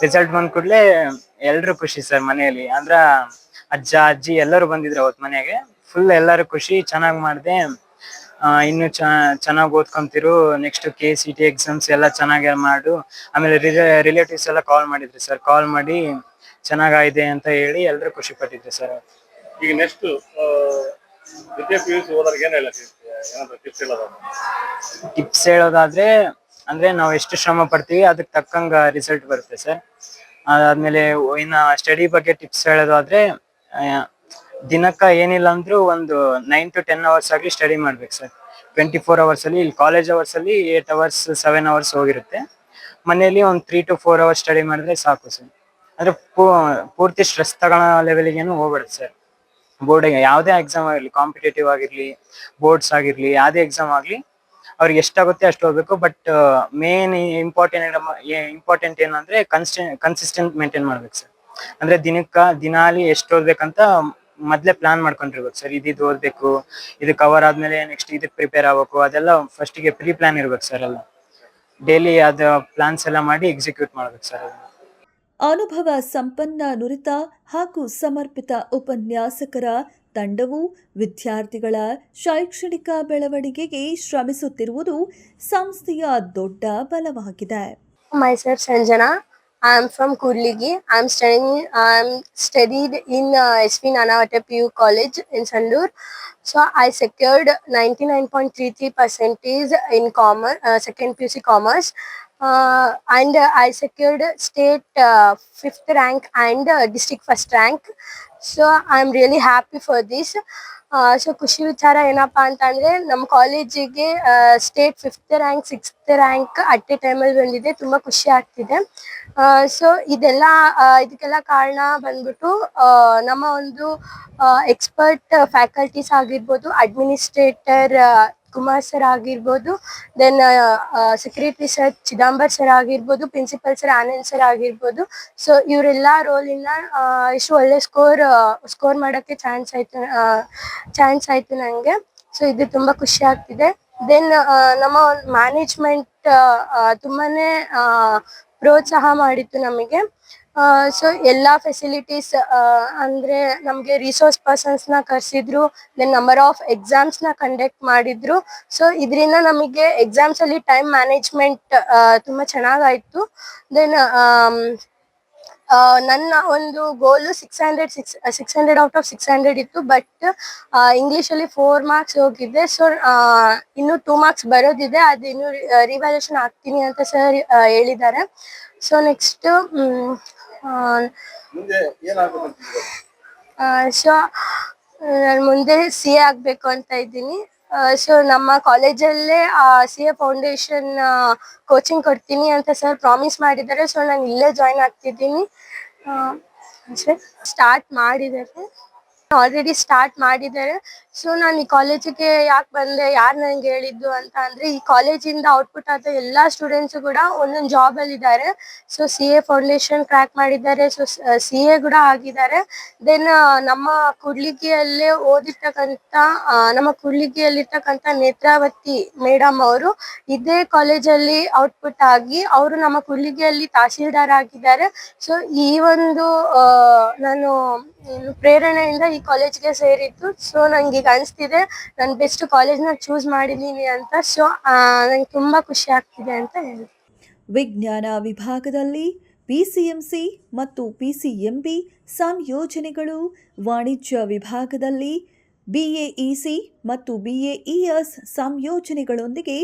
Speaker 4: ರಿಸಲ್ಟ್ ಬಂದ್ ಕೂಡ್ಲೆ ಎಲ್ರು ಖುಷಿ ಸರ್ ಮನೆಯಲ್ಲಿ. ಅಂದ್ರ ಅಜ್ಜ ಅಜ್ಜಿ ಎಲ್ಲರೂ ಬಂದಿದ್ರು ಅವತ್ ಮನೆಗೆ. ಫುಲ್ ಎಲ್ಲರೂ ಖುಷಿ, ಚೆನ್ನಾಗ್ ಮಾಡಿದೆ, ಇನ್ನು ಚೆನ್ನಾಗಿ ಓದ್ಕೊಂತಿರು, ನೆಕ್ಸ್ಟ್ KCT ಎಕ್ಸಾಮ್ಸ್ ಎಲ್ಲ ಚೆನ್ನಾಗಿ ಮಾಡು. ಆಮೇಲೆ ರಿಲೇಟಿವ್ಸ್ ಎಲ್ಲ ಕಾಲ್ ಮಾಡಿದ್ರು ಸರ್. ಕಾಲ್ ಮಾಡಿ ಚೆನ್ನಾಗಿದೆ ಅಂತ ಹೇಳಿ ಎಲ್ರು ಖುಷಿ ಪಟ್ಟಿದ್ರು ಸರ್.
Speaker 5: ಈಗ ನೆಕ್ಸ್ಟ್ ದ್ವಿತೀಯ PUC ಹೋದವ್ರಿಗೆ ಏನ್ ಹೇಳಕ್ಕೆ ಏನಾದ್ರು ಟಿಪ್ಸ್ ಹೇಳೋದಾದ್ರೆ?
Speaker 4: ಟಿಪ್ಸ್ ಹೇಳೋದಾದ್ರೆ ಅಂದ್ರೆ ನಾವು ಎಷ್ಟು ಶ್ರಮ ಪಡ್ತೀವಿ ಅದಕ್ಕೆ ತಕ್ಕಂಗ ರಿಸಲ್ಟ್ ಬರುತ್ತೆ ಸರ್. ಅದಾದ್ಮೇಲೆ ಇನ್ನ ಸ್ಟಡಿ ಬಗ್ಗೆ ಟಿಪ್ಸ್ ಹೇಳೋದಾದ್ರೆ, ದಿನಕ್ಕ ಏನಿಲ್ಲ ಅಂದ್ರೂ ಒಂದು 9 to 10 ಅವರ್ಸ್ ಆಗ್ಲಿ ಸ್ಟಡಿ ಮಾಡ್ಬೇಕು ಸರ್. 24 ಅವರ್ಸ್ ಅಲ್ಲಿ, ಇಲ್ಲಿ ಕಾಲೇಜ್ ಅವರ್ಸ್ ಅಲ್ಲಿ 8 ಅವರ್ಸ್ 7 ಅವರ್ಸ್ ಹೋಗಿರುತ್ತೆ. ಮನೆಯಲ್ಲಿ ಒಂದು 3 to 4 ಅವರ್ಸ್ ಸ್ಟಡಿ ಮಾಡಿದ್ರೆ ಸಾಕು ಸರ್. ಅಂದ್ರೆ ಪೂರ್ತಿ ಸ್ಟ್ರೆಸ್ ತಗೊಳ್ಳೋ ಲೆವೆಲ್ಗೇನು ಹೋಗ್ಬೇಡುತ್ತೆ ಸರ್. ಬೋರ್ಡಿಗೆ ಯಾವುದೇ ಎಕ್ಸಾಮ್ ಆಗಿರ್ಲಿ, ಕಾಂಪಿಟೇಟಿವ್ ಆಗಿರ್ಲಿ, ಬೋರ್ಡ್ಸ್ ಆಗಿರ್ಲಿ, ಯಾವುದೇ ಎಕ್ಸಾಮ್ ಆಗ್ಲಿ, ಅವ್ರಿಗೆ ಎಷ್ಟಾಗುತ್ತೆ ಅಷ್ಟು ಹೋಗ್ಬೇಕು. ಬಟ್ ಮೇನ್ ಇಂಪಾರ್ಟೆಂಟ್ ಏನಂದ್ರೆ ಕನ್ಸಿಸ್ಟೆಂಟ್ ಮೇಂಟೈನ್ ಮಾಡ್ಬೇಕು ಸರ್. ಅಂದ್ರೆ ದಿನಾಲಿ ಎಷ್ಟು ಓದ್ಬೇಕಂತ ಮೊದ್ಲೇ ಪ್ಲಾನ್ ಮಾಡ್ಕೊಂಡಿರ್ಬೇಕು ಸರ್. ಇದು ಓದ್ಬೇಕು, ಇದು ಕವರ್ ಆದ್ಮೇಲೆ ನೆಕ್ಸ್ಟ್ ಇದಕ್ಕೆ ಪ್ರಿಪೇರ್ ಆಗ್ಬೇಕು, ಅದೆಲ್ಲ ಫಸ್ಟ್ ಗೆ ಪ್ರೀ ಪ್ಲಾನ್ ಇರ್ಬೇಕು ಸರ್. ಎಲ್ಲ ಡೈಲಿ ಅದ ಪ್ಲಾನ್ಸ್ ಎಲ್ಲ ಮಾಡಿ ಎಕ್ಸಿಕ್ಯೂಟ್ ಮಾಡ್ಬೇಕು ಸರ್.
Speaker 1: ಅನುಭವ ಸಂಪನ್ನ ನುರಿತ ಹಾಗೂ ಸಮರ್ಪಿತ ಉಪನ್ಯಾಸಕರ ತಂಡವು ವಿದ್ಯಾರ್ಥಿಗಳ ಶೈಕ್ಷಣಿಕ ಬೆಳವಣಿಗೆಗೆ ಶ್ರಮಿಸುತ್ತಿರುವುದು ಸಂಸ್ಥೆಯ ದೊಡ್ಡ ಬಲವಾಗಿದೆ.
Speaker 6: Myself Sanjana. I'm from Kurligi. I'm studied in SV Nanavate PU College in Sandur. So I secured 99.33 percentage in commerce, second PUC commerce, and I secured state fifth rank and district first rank. So I'm really happy for this. So ಖುಷಿ ವಿಚಾರ ಏನಪ್ಪಾ ಅಂತಂದ್ರೆ ನಮ್ಮ ಕಾಲೇಜಿಗೆ state fifth rank sixth rank at A ಟೈಮಲ್ಲಿ ಬಂದಿದೆ. ತುಂಬಾ ಖುಷಿ ಆಗ್ತಿದೆ. ಸೊ ಇದಕ್ಕೆಲ್ಲ ಕಾರಣ ಬಂದ್ಬಿಟ್ಟು ನಮ್ಮ ಒಂದು ಎಕ್ಸ್ಪರ್ಟ್ ಫ್ಯಾಕಲ್ಟೀಸ್ ಆಗಿರ್ಬೋದು, ಅಡ್ಮಿನಿಸ್ಟ್ರೇಟರ್ ಕುಮಾರ್ ಸರ್ ಆಗಿರ್ಬೋದು, then secretary sir Chidambar sir ಆಗಿರ್ಬೋದು, ಪ್ರಿನ್ಸಿಪಲ್ ಸರ್ ಆನಂದ್ ಸರ್ ಆಗಿರ್ಬೋದು. ಸೊ ಇವರೆಲ್ಲ ರೋಲಿಂದ ಎಷ್ಟು ಒಳ್ಳೆ ಸ್ಕೋರ್ ಮಾಡೋಕ್ಕೆ ಚಾನ್ಸ್ ಆಯ್ತು ನನಗೆ. ಸೊ ಇದು ತುಂಬಾ ಖುಷಿ ಆಗ್ತಿದೆ. ದೆನ್ ನಮ್ಮ ಮ್ಯಾನೇಜ್ಮೆಂಟ್ ತುಂಬಾನೇ ಪ್ರೋತ್ಸಾಹ ಮಾಡಿತ್ತು ನಮಗೆ. ಸೊ ಎಲ್ಲ ಫೆಸಿಲಿಟೀಸ್ ಅಂದ್ರೆ ನಮಗೆ ರಿಸೋರ್ಸ್ ಪರ್ಸನ್ಸ್ನ ಕರೆಸಿದ್ರು, ದೆನ್ ನಂಬರ್ ಆಫ್ ಎಕ್ಸಾಮ್ಸ್ನ ಕಂಡಕ್ಟ್ ಮಾಡಿದ್ರು. ಸೊ ಇದರಿಂದ ನಮಗೆ ಎಕ್ಸಾಮ್ಸ್ ಅಲ್ಲಿ ಟೈಮ್ ಮ್ಯಾನೇಜ್ಮೆಂಟ್ ತುಂಬಾ ಚೆನ್ನಾಗಾಯ್ತು. ದೆನ್ ನನ್ನ ಒಂದು ಗೋಲು 600 ಔಟ್ ಆಫ್ 600 ಇತ್ತು. ಬಟ್ ಇಂಗ್ಲೀಷಲ್ಲಿ 4 ಮಾರ್ಕ್ಸ್ ಹೋಗಿದ್ದೆ. ಸೊ ಇನ್ನು 2 ಮಾರ್ಕ್ಸ್ ಬರೋದಿದೆ, ಅದು ಇನ್ನು ರಿವ್ಯಾಲ್ಯೂಷನ್ ಆಗ್ತೀನಿ ಅಂತ ಸರ್ ಹೇಳಿದ್ದಾರೆ. ಸೊ ನೆಕ್ಸ್ಟ್
Speaker 5: ಮುಂದೆ ಏನಾಗಬೇಕು?
Speaker 6: ಸೊ ನಾನು ಮುಂದೆ CA ಆಗಬೇಕು ಅಂತ ಇದ್ದೀನಿ. ಸೊ ನಮ್ಮ ಕಾಲೇಜಲ್ಲೇ CA ಫೌಂಡೇಶನ್ ಕೋಚಿಂಗ್ ಕೊಡ್ತೀನಿ ಅಂತ ಸರ್ ಪ್ರಾಮಿಸ್ ಮಾಡಿದ್ದಾರೆ. ಸೊ ನಾನು ಇಲ್ಲೇ ಜಾಯ್ನ್ ಆಗ್ತಿದ್ದೀನಿ. ಆಲ್ರೆಡಿ ಸ್ಟಾರ್ಟ್ ಮಾಡಿದ್ದಾರೆ. ಸೊ ನಾನು ಈ ಕಾಲೇಜಿಗೆ ಯಾಕೆ ಬಂದೆ, ಯಾರು ನನಗೆ ಹೇಳಿದ್ದು ಅಂತ ಅಂದ್ರೆ, ಈ ಕಾಲೇಜಿಂದ ಔಟ್ಪುಟ್ ಆದ ಎಲ್ಲ ಸ್ಟೂಡೆಂಟ್ಸ್ ಕೂಡ ಒಂದೊಂದು ಜಾಬ್ ಅಲ್ಲಿ ಇದ್ದಾರೆ. ಸೊ CA ಫೌಂಡೇಶನ್ ಕ್ರ್ಯಾಕ್ ಮಾಡಿದ್ದಾರೆ. ಸೊ CA ಕೂಡ ಆಗಿದ್ದಾರೆ. ದೆನ್ ನಮ್ಮ ಕುರ್ಲಿಗಿಯಲ್ಲಿರ್ತಕ್ಕಂಥ ನೇತ್ರಾವತಿ ಮೇಡಮ್ ಅವರು ಇದೇ ಕಾಲೇಜಲ್ಲಿ ಔಟ್ಪುಟ್ ಆಗಿ ಅವರು ನಮ್ಮ ಕುರ್ಲಿಗಿಯಲ್ಲಿ ತಹಸೀಲ್ದಾರ್ ಆಗಿದ್ದಾರೆ. ಸೊ ಈ ಒಂದು ನಾನು ಪ್ರೇರಣೆಯಿಂದ ಈ ಕಾಲೇಜ್ಗೆ ಸೇರಿದ್ದು. ಸೊ ನಂಗೆ ಈಗ ಅನಿಸ್ತಿದೆ ನಾನು ಬೆಸ್ಟ್ ಕಾಲೇಜ್ನ ಚೂಸ್ ಮಾಡಿದ್ದೀನಿ ಅಂತ. ಸೊ ನಂಗೆ ತುಂಬಾ ಖುಷಿ ಆಗ್ತಿದೆ ಅಂತ ಹೇಳಿ.
Speaker 1: ವಿಜ್ಞಾನ ವಿಭಾಗದಲ್ಲಿ PCMC ಮತ್ತು PCMB ಸಂಯೋಜನೆಗಳು, ವಾಣಿಜ್ಯ ವಿಭಾಗದಲ್ಲಿ BAEC ಮತ್ತು BAES ಸಂಯೋಜನೆಗಳೊಂದಿಗೆ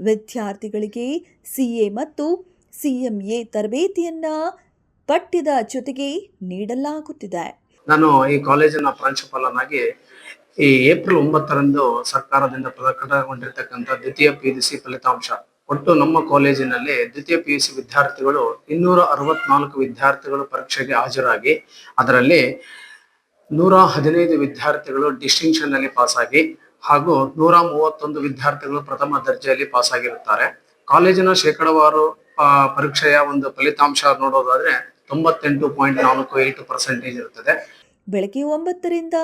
Speaker 1: ವಿದ್ಯಾರ್ಥಿಗಳಿಗೆ CA ಮತ್ತು CMA ತರಬೇತಿಯನ್ನ ಪಠ್ಯದ ಜೊತೆಗೆ ನೀಡಲಾಗುತ್ತಿದೆ.
Speaker 7: ನಾನು ಈ ಕಾಲೇಜಿನ ಪ್ರಾಂಶುಪಾಲನಾಗಿ ಈ ಏಪ್ರಿಲ್ 9ರಂದು ಸರ್ಕಾರದಿಂದ ಪ್ರಕಟಗೊಂಡಿರ್ತಕ್ಕಂಥ ದ್ವಿತೀಯ PUC ಫಲಿತಾಂಶ, ಒಟ್ಟು ನಮ್ಮ ಕಾಲೇಜಿನಲ್ಲಿ ದ್ವಿತೀಯ PUC ವಿದ್ಯಾರ್ಥಿಗಳು 264 ವಿದ್ಯಾರ್ಥಿಗಳು ಪರೀಕ್ಷೆಗೆ ಹಾಜರಾಗಿ ಅದರಲ್ಲಿ 115 ವಿದ್ಯಾರ್ಥಿಗಳು ಡಿಸ್ಟಿಂಕ್ಷನ್ ನಲ್ಲಿ ಪಾಸ್ ಆಗಿ ಹಾಗೂ 131 ವಿದ್ಯಾರ್ಥಿಗಳು ಪ್ರಥಮ ದರ್ಜೆಯಲ್ಲಿ ಪಾಸ್ ಆಗಿರುತ್ತಾರೆ. ಕಾಲೇಜಿನ ಶೇಕಡವಾರು ಪರೀಕ್ಷೆಯ ಒಂದು ಫಲಿತಾಂಶ ನೋಡೋದಾದ್ರೆ 98.48% ಇರುತ್ತದೆ.
Speaker 1: ಬೆಳಗ್ಗೆ 9ರಿಂದ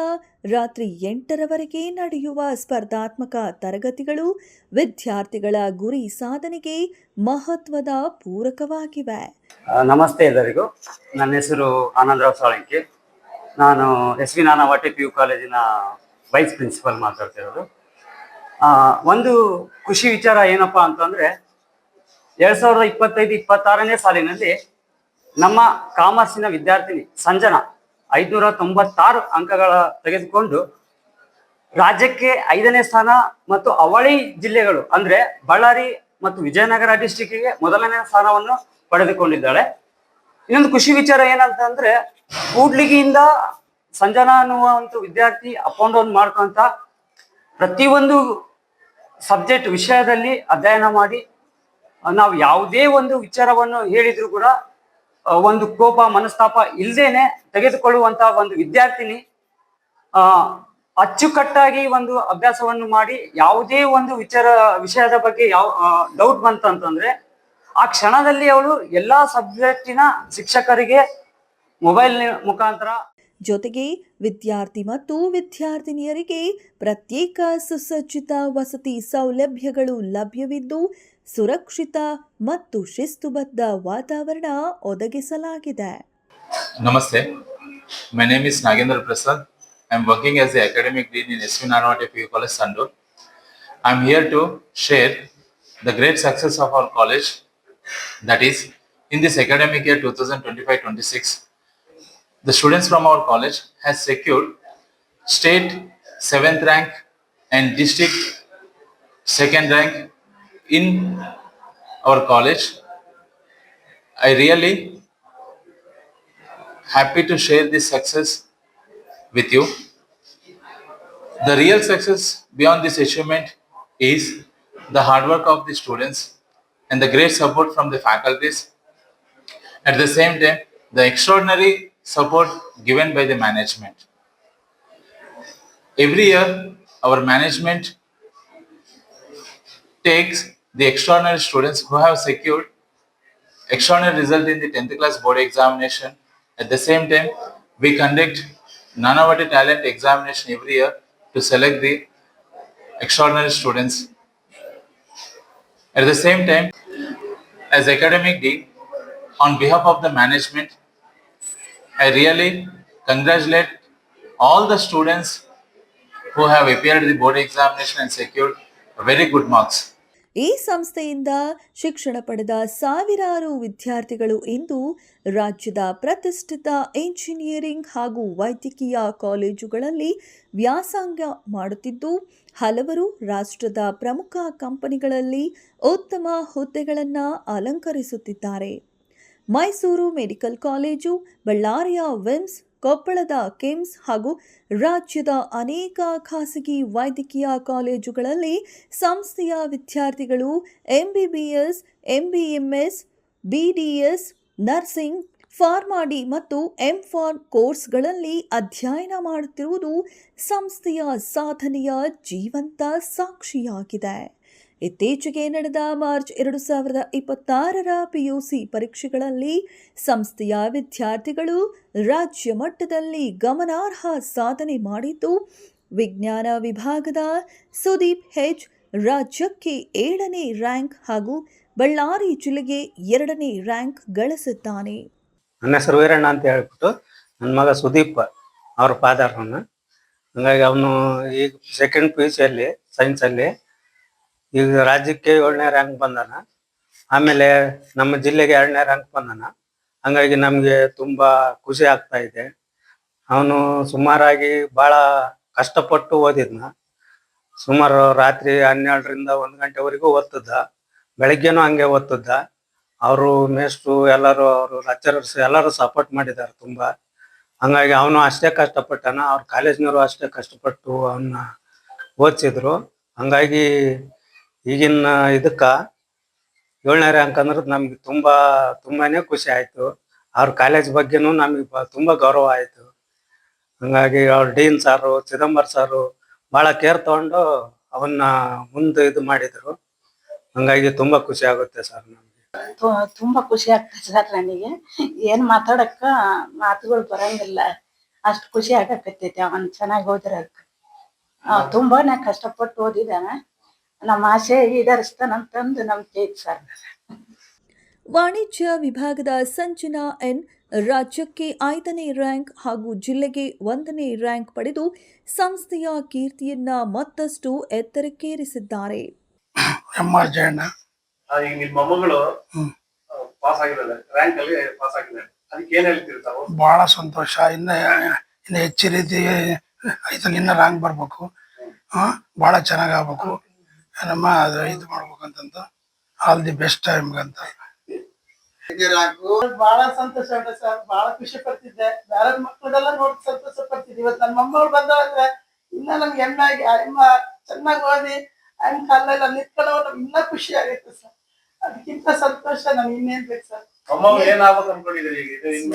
Speaker 1: ರಾತ್ರಿ 8ರವರೆಗೆ ನಡೆಯುವ ಸ್ಪರ್ಧಾತ್ಮಕ ತರಗತಿಗಳು ವಿದ್ಯಾರ್ಥಿಗಳ ಗುರಿ ಸಾಧನೆಗೆ ಮಹತ್ವದ ಪೂರಕವಾಗಿವೆ.
Speaker 8: ನಮಸ್ತೆ ಎಲ್ಲರಿಗೂ. ನನ್ನ ಹೆಸರು ಆನಂದರಾವ್ ಸಾಳಂಕಿ. ನಾನು SV ನಾನಾವಟೆ PU ಕಾಲೇಜಿನ ವೈಸ್ ಪ್ರಿನ್ಸಿಪಲ್ ಮಾತಾಡ್ತಿರೋದು. ಒಂದು ಖುಷಿ ವಿಚಾರ ಏನಪ್ಪಾ ಅಂತಂದ್ರೆ 2025-26ನೇ ಸಾಲಿನಲ್ಲಿ ನಮ್ಮ ಕಾಮರ್ಸಿನ ವಿದ್ಯಾರ್ಥಿನಿ ಸಂಜನಾ 596 ಅಂಕಗಳ ತೆಗೆದುಕೊಂಡು ರಾಜ್ಯಕ್ಕೆ 5ನೇ ಸ್ಥಾನ ಮತ್ತು ಅವಳಿ ಜಿಲ್ಲೆಗಳು ಅಂದ್ರೆ ಬಳ್ಳಾರಿ ಮತ್ತು ವಿಜಯನಗರ ಡಿಸ್ಟಿಕ್ಗೆ 1ನೇ ಸ್ಥಾನವನ್ನು ಪಡೆದುಕೊಂಡಿದ್ದಾಳೆ. ಇನ್ನೊಂದು ಖುಷಿ ವಿಚಾರ ಏನಂತಂದ್ರೆ ಕೂಡ್ಲಿಗಿಯಿಂದ ಸಂಜನಾ ಅನ್ನುವಂತ ವಿದ್ಯಾರ್ಥಿ ಅಪ್ ಅಂಡ್ ಡೌನ್ ಮಾಡ್ಕೊಂತ ಪ್ರತಿಯೊಂದು ಸಬ್ಜೆಕ್ಟ್ ವಿಷಯದಲ್ಲಿ ಅಧ್ಯಯನ ಮಾಡಿ ನಾವು ಯಾವುದೇ ಒಂದು ವಿಚಾರವನ್ನು ಹೇಳಿದ್ರು ಕೂಡ ಒಂದು ಕೋಪ ಮನಸ್ತಾಪ ಇಲ್ದೇನೆ ತೆಗೆದುಕೊಳ್ಳುವಂತಹ ಒಂದು ವಿದ್ಯಾರ್ಥಿನಿ ಅಚ್ಚುಕಟ್ಟಾಗಿ ಒಂದು ಅಭ್ಯಾಸವನ್ನು ಮಾಡಿ ಯಾವುದೇ ಒಂದು ವಿಷಯದ ಬಗ್ಗೆ ಯಾವ ಡೌಟ್ ಬಂತಂತಂದ್ರೆ ಆ ಕ್ಷಣದಲ್ಲಿ ಅವಳು ಎಲ್ಲಾ ಸಬ್ಜೆಕ್ಟಿನ ಶಿಕ್ಷಕರಿಗೆ ಮೊಬೈಲ್ ಮುಖಾಂತರ
Speaker 1: ಜೊತೆಗೆ ವಿದ್ಯಾರ್ಥಿ ಮತ್ತು ವಿದ್ಯಾರ್ಥಿನಿಯರಿಗೆ ಪ್ರತ್ಯೇಕ ಸುಸಜ್ಜಿತ ವಸತಿ ಸೌಲಭ್ಯಗಳು ಲಭ್ಯವಿದ್ದು ಸುರಕ್ಷಿತ ಮತ್ತು ಶಿಸ್ತುಬದ್ಧ ವಾತಾವರಣ ಒದಗಿಸಲಾಗಿದೆ.
Speaker 9: Namaste. My name is Nagendra Prasad. I am working as the academic dean in SV Nanavate PU College, Sandur. I am here to share the great success of our college, that is in this academic year 2025-26, the students from our college has secured state 7th rank and district 2nd rank in our college. I really happy to share this success with you. The real success beyond this achievement is the hard work of the students and the great support from the faculties. At the same time, the extraordinary support given by the management. Every year, our management takes the extraordinary students who have secured extraordinary result in the 10th class board examination. At the same time, we conduct Nanavati talent examination every year to select the extraordinary students. At the same time, as academic dean, on behalf of the management, I really congratulate all the students who have appeared the board examination and secured very good marks.
Speaker 1: ಈ ಸಂಸ್ಥೆಯಿಂದ ಶಿಕ್ಷಣ ಪಡೆದ ಸಾವಿರಾರು ವಿದ್ಯಾರ್ಥಿಗಳು ಇಂದು ರಾಜ್ಯದ ಪ್ರತಿಷ್ಠಿತ engineering ಹಾಗೂ ವೈದ್ಯಕೀಯ ಕಾಲೇಜುಗಳಲ್ಲಿ ವ್ಯಾಸಂಗ ಮಾಡುತ್ತಿದ್ದು ಹಲವರು ರಾಷ್ಟ್ರದ ಪ್ರಮುಖ ಕಂಪನಿಗಳಲ್ಲಿ ಉತ್ತಮ ಹುದ್ದೆಗಳನ್ನು ಅಲಂಕರಿಸುತ್ತಿದ್ದಾರೆ. ಮೈಸೂರು ಮೆಡಿಕಲ್ ಕಾಲೇಜು, ಬಳ್ಳಾರಿಯ ವಿಮ್ಸ್, ಕೊಪ್ಪಳದ ಕಿಮ್ಸ್ ಹಾಗೂ ರಾಜ್ಯದ ಅನೇಕ ಖಾಸಗಿ ವೈದ್ಯಕೀಯ ಕಾಲೇಜುಗಳಲ್ಲಿ ಸಂಸ್ಥೆಯ ವಿದ್ಯಾರ್ಥಿಗಳು MBBS, MBMS, BDS, ನರ್ಸಿಂಗ್, ಫಾರ್ಮಾಡಿ ಮತ್ತು MPharm ಕೋರ್ಸ್ಗಳಲ್ಲಿ ಅಧ್ಯಯನ ಮಾಡುತ್ತಿರುವುದು ಸಂಸ್ಥೆಯ ಸಾಧನೆಯ ಜೀವಂತ ಸಾಕ್ಷಿಯಾಗಿದೆ. ಇತ್ತೀಚೆಗೆ ನಡೆದ ಮಾರ್ಚ್ 2026ರ PUC ಪರೀಕ್ಷೆಗಳಲ್ಲಿ ಸಂಸ್ಥೆಯ ವಿದ್ಯಾರ್ಥಿಗಳು ರಾಜ್ಯ ಮಟ್ಟದಲ್ಲಿ ಗಮನಾರ್ಹ ಸಾಧನೆ ಮಾಡಿದ್ದು, ವಿಜ್ಞಾನ ವಿಭಾಗದ ಸುದೀಪ್ H ರಾಜ್ಯಕ್ಕೆ 7ನೇ ರ್ಯಾಂಕ್ ಹಾಗೂ ಬಳ್ಳಾರಿ ಜಿಲ್ಲೆಗೆ 2ನೇ ರ್ಯಾಂಕ್ ಗಳಿಸಿದ್ದಾನೆ.
Speaker 10: ನನ್ನ ಹೆಸರು ವೀರಣ್ಣ ಅಂತ ಹೇಳ್ಬಿಟ್ಟು ನನ್ನ ಮಗ ಸುದೀಪ್ ಅವ್ರ ಫಾದರ್ ಅವನು. ಹಂಗಾಗಿ ಅವನು ಈಗ ಸೆಕೆಂಡ್ PUCಯಲ್ಲಿ ಸೈನ್ಸಲ್ಲಿ ಈಗ ರಾಜ್ಯಕ್ಕೆ 7ನೇ ರ್ಯಾಂಕ್ ಬಂದಾನ. ಆಮೇಲೆ ನಮ್ಮ ಜಿಲ್ಲೆಗೆ 2ನೇ ರ್ಯಾಂಕ್ ಬಂದಾನ. ಹಂಗಾಗಿ ನಮಗೆ ತುಂಬ ಖುಷಿ ಆಗ್ತಾ ಇದೆ. ಅವನು ಸುಮಾರಾಗಿ ಭಾಳ ಕಷ್ಟಪಟ್ಟು ಓದಿದ್ನ. ಸುಮಾರು ರಾತ್ರಿ 12ರಿಂದ 1 ಗಂಟೆವರೆಗೂ ಓದ್ತಿದ್ದ. ಬೆಳಗ್ಗೆನೂ ಹಂಗೆ ಓದ್ತಿದ್ದ. ಅವರು ಮೇಷ್ಟ್ರು ಎಲ್ಲರೂ, ಅವರು ಲೆಕ್ಚರರ್ಸ್ ಎಲ್ಲರೂ ಸಪೋರ್ಟ್ ಮಾಡಿದ್ದಾರೆ ತುಂಬ. ಹಂಗಾಗಿ ಅವನು ಅಷ್ಟೇ ಕಷ್ಟಪಟ್ಟಾನ. ಅವ್ರ ಕಾಲೇಜ್ನವರು ಅಷ್ಟೇ ಕಷ್ಟಪಟ್ಟು ಅವನ್ನ ಓದಿಸಿದ್ರು. ಹಂಗಾಗಿ ಈಗಿನ ಇದಕ್ಕೆ 7ನೇ ರ್ಯಾಂಕ್ ಅಂದ್ರೆ ನಮ್ಗೆ ತುಂಬಾನೇ ಖುಷಿ ಆಯಿತು. ಅವ್ರ ಕಾಲೇಜ್ ಬಗ್ಗೆನೂ ನಮಗೆ ತುಂಬ ಗೌರವ ಆಯಿತು. ಹಂಗಾಗಿ ಅವ್ರ ಡೀನ್ ಸಾರು, ಚಿದಂಬರ್ ಸಾರು ಭಾಳ ಕೇರ್ ತಗೊಂಡು ಅವನ್ನ ಮುಂದೆ ಇದು ಮಾಡಿದರು. ಹಂಗಾಗಿ ತುಂಬ ಖುಷಿ ಆಗುತ್ತೆ ಸರ್ ನಮಗೆ.
Speaker 11: ತುಂಬಾ ಖುಷಿ ಆಗ್ತದೆ ಸರ್. ನನಗೆ ಏನ್ ಮಾತಾಡಕ್ಕ ಮಾತುಗಳು ಬರಂಗಿಲ್ಲ, ಅಷ್ಟು ಖುಷಿ ಆಗಕತ್ತೈತಿ. ಅವನ್ ಚೆನ್ನಾಗಿ ಓದಿರಕ್ಕ ತುಂಬಾನೇ ಕಷ್ಟಪಟ್ಟು ಓದಿದಾನ. ನಮ್ಮ ಆಸೆ ಈಡೇರಿಸ್ತಾನಂತಂದು ನಂಬಿಕೆ ಐತಿ ಸರ್.
Speaker 1: ವಾಣಿಜ್ಯ ವಿಭಾಗದ ಸಂಜನಾ N ರಾಜ್ಯಕ್ಕೆ 5ನೇ ರ್ಯಾಂಕ್ ಹಾಗೂ ಜಿಲ್ಲೆಗೆ 1ನೇ ರ್ಯಾಂಕ್ ಪಡೆದು ಸಂಸ್ಥೆಯ ಕೀರ್ತಿಯನ್ನ ಮತ್ತಷ್ಟು ಎತ್ತರಕ್ಕೇರಿಸಿದ್ದಾರೆ.
Speaker 5: MR ಜಯಣ್ಣ, ಈಗ ನಿಮ್ಮ ಮೊಮ್ಮಗಳು ಪಾಸ್ ಆಗಿದ್ದಾರೆ, ರ್ಯಾಂಕ್ ಅಲ್ಲಿ ಪಾಸ್ ಆಗಿದ್ದಾರೆ, ಅದಕ್ಕೆ ಏನ್ ಹೇಳ್ತೀರಿ ತಾವು? ಬಹಳ ಸಂತೋಷ. ಇನ್ನ ಹೆಚ್ಚು ರೀತಿ ಇನ್ನ ರ್ಯಾಂಕ್ ಬರ್ಬೇಕು, ಬಹಳ ಚೆನ್ನಾಗ್ ಆಗ್ಬೇಕು, ನಮ್ಮ ಇದು ಮಾಡ್ಬೇಕಂತ ಆಲ್ ದಿ ಬೆಸ್ಟ್ ಟೈಮ್ಗಂತ.
Speaker 12: ಬಹಳ ಸಂತೋಷ ಉಂಟು ಸರ್. ಬಹಳ ಖುಷಿ ಪಡ್ತಿದ್ದೆ. ಬೇರೆ ಮಕ್ಕಳೆಲ್ಲ ನೋಡಿ ಸಂತೋಷ ಪಡ್ತಿದ್ದೆ. ಇವತ್ತು ನನ್ನ ಮೊಮ್ಮಗಳು ಬಂದ್ರೆ ಇನ್ನ ನಮ್ಗೆ ಹೆಮ್ಮೆ ಆಗಿ ಅಮ್ಮ ಚೆನ್ನಾಗಿ ಓದಿ ಅಮ್ಮ ಕಾಲೆಲ್ಲ ನಿಂತ್ಕೊಳ್ಳೋ ನಮ್ಗೆ ಇನ್ನ ಖುಷಿ ಆಗೈತೆ ಸರ್. ಅದಕ್ಕಿಂತ ಸಂತೋಷ ನಮ್ಗೆ ಇನ್ನೇನ್ ಬೇಕು ಸರ್.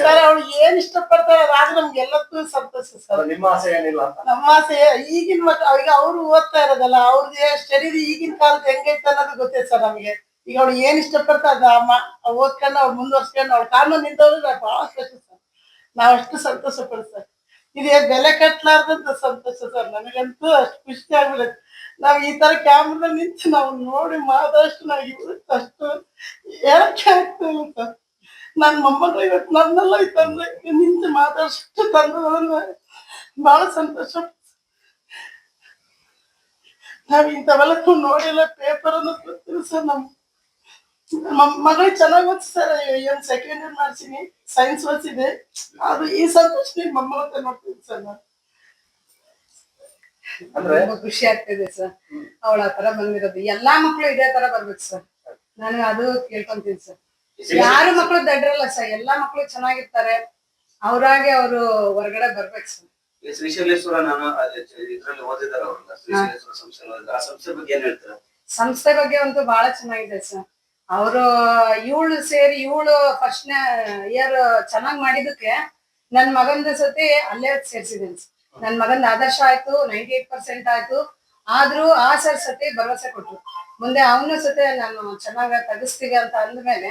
Speaker 12: ಸರ್ ಅವ್ಳು ಏನ್ ಇಷ್ಟಪಡ್ತಾರೆ ಅದಾದ್ರೆ ನಮ್ಗೆ ಎಲ್ಲದಕ್ಕೂ ಸಂತೋಷ ಸರ್.
Speaker 5: ನಿಮ್ಮ ಆಸೆ ಏನಿಲ್ಲ?
Speaker 12: ನಮ್ಮ ಆಸೆ ಈಗಿನ ಮಕ್ಳು ಈಗ ಅವ್ರು ಓದ್ತಾ ಇರೋದಲ್ಲ, ಅವ್ರದ್ದು ಸ್ಟಡಿ ಈಗಿನ ಕಾಲದ ಹೆಂಗೈತೆ ಅನ್ನೋದು ಗೊತ್ತೈತೆ ಸರ್ ನಮ್ಗೆ. ಈಗ ಅವ್ಳು ಏನ್ ಇಷ್ಟಪಡ್ತಾ ಓದ್ಕೊಂಡು ಅವ್ಳು ಮುಂದುವರ್ಸ್ಕೊಂಡು ಅವ್ಳು ಕಾನೂನು ನಿಂತವ್ರು ಬಹಳ ಖುಷಿ ಸರ್. ನಾವ್ ಅಷ್ಟು ಸಂತೋಷ ಪಡ್ತೀವಿ ಸರ್. ಇದೇ ಬೆಲೆ ಕಟ್ಲಾರ್ದಂತ ಸಂತೋಷ ಸರ್. ನನಗಂತೂ ಅಷ್ಟು ಖುಷಿ ಆಗ್ಬಿಡುತ್ತೆ. ನಾವ್ ಈ ತರ ಕ್ಯಾಮ್ರಾ ನಿಂತು ನಾವು ನೋಡಿ ಮಾದಷ್ಟು ನಾವ್ ಇವತ್ತು ಅಷ್ಟು ಹೇಳಕ್ಕೆ ಆಗ್ತಾ ಇಲ್ಲ ಸರ್. ನನ್ ಮೊಮ್ಮಗಳು ಇವತ್ತು ನನ್ನೆಲ್ಲ ತಂದ್ರೆ ನಿಂತು ಮಾತಾಡಷ್ಟು ತಂದ್ರೆ ಬಹಳ ಸಂತೋಷ. ನಾವ್ ಇಂಥವೆಲ್ಲ ನೋಡಿಲ್ಲ, ಪೇಪರ್ ಅನ್ನೋದು ಗೊತ್ತಿಲ್ಲ ಸರ್. ಮಗಳಿಗೆ ಚೆನ್ನಾಗಿ ಓದಿಸ್ತಾರೆ. ಏನ್ ಸೆಕೆಂಡ್ ಇಯರ್ ಮಾಡ್ತೀನಿ, ಸೈನ್ಸ್ ಓದಿಸಿದೆ. ಅದು ಈ ಸಂತೋಷ ನಿಮ್ಮ ಮೊಮ್ಮಗ ನೋಡ್ತೀನಿ ಸರ್ ನಾನು. ತುಂಬಾ ಖುಷಿ ಆಗ್ತಿದೆ ಸರ್ ಅವಳ ಆ ತರ ಬಂದಿರೋದು. ಎಲ್ಲಾ ಮಕ್ಳು ಇದೇ ತರ ಬರ್ಬೇಕು ಸರ್, ನಾನು ಅದು ಕೇಳ್ಕೊಂತೀನಿ ಸರ್. ಯಾರು ಮಕ್ಳು ದಡ್ರಲ್ಲ ಸರ್, ಎಲ್ಲಾ ಮಕ್ಳು ಚೆನ್ನಾಗಿರ್ತಾರೆ. ಅವ್ರಾಗೆ ಅವರು ಹೊರಗಡೆ ಬರ್ಬೇಕು ಸರ್.
Speaker 3: ಶ್ರೀಶೈಲೇಶ್ವರ ನಾನು ಇದ್ರಲ್ಲಿ ಓದಿದಾರ ಅವ್ರನ್ನ, ಶ್ರೀಶೈಲೇಶ್ವರ ಸಂಸ್ಥೆ, ಆ ಸಂಸ್ಥೆ ಬಗ್ಗೆ ಏನ್ ಹೇಳ್ತಾರೆ?
Speaker 12: ಸಂಸ್ಥೆ ಬಗ್ಗೆ ಅಂತೂ ಬಹಳ ಚೆನ್ನಾಗಿದೆ ಸರ್. ಅವರು ಇವಳು ಸೇರಿ ಇವಳು ಫಸ್ಟ್ ಇಯರ್ ಚೆನ್ನಾಗ್ ಮಾಡಿದಕ್ಕೆ ನನ್ ಮಗಂದು ಸತಿ ಅಲ್ಲೇ ಸೇರ್ಸಿದ್ದೀನಿ ಸರ್. ನನ್ ಮಗಂದ ಆದರ್ಶ ಆಯ್ತು, 98% ಆಯ್ತು. ಆದ್ರೂ ಆ ಸರ್ ಸತಿ ಭರವಸೆ ಕೊಟ್ರು, ಮುಂದೆ ಅವನು ಸತಿ ನಾನು ಚೆನ್ನಾಗ ತೆಗಿಸ್ತೀವಿ ಅಂತ ಅಂದ್ಮೇಲೆ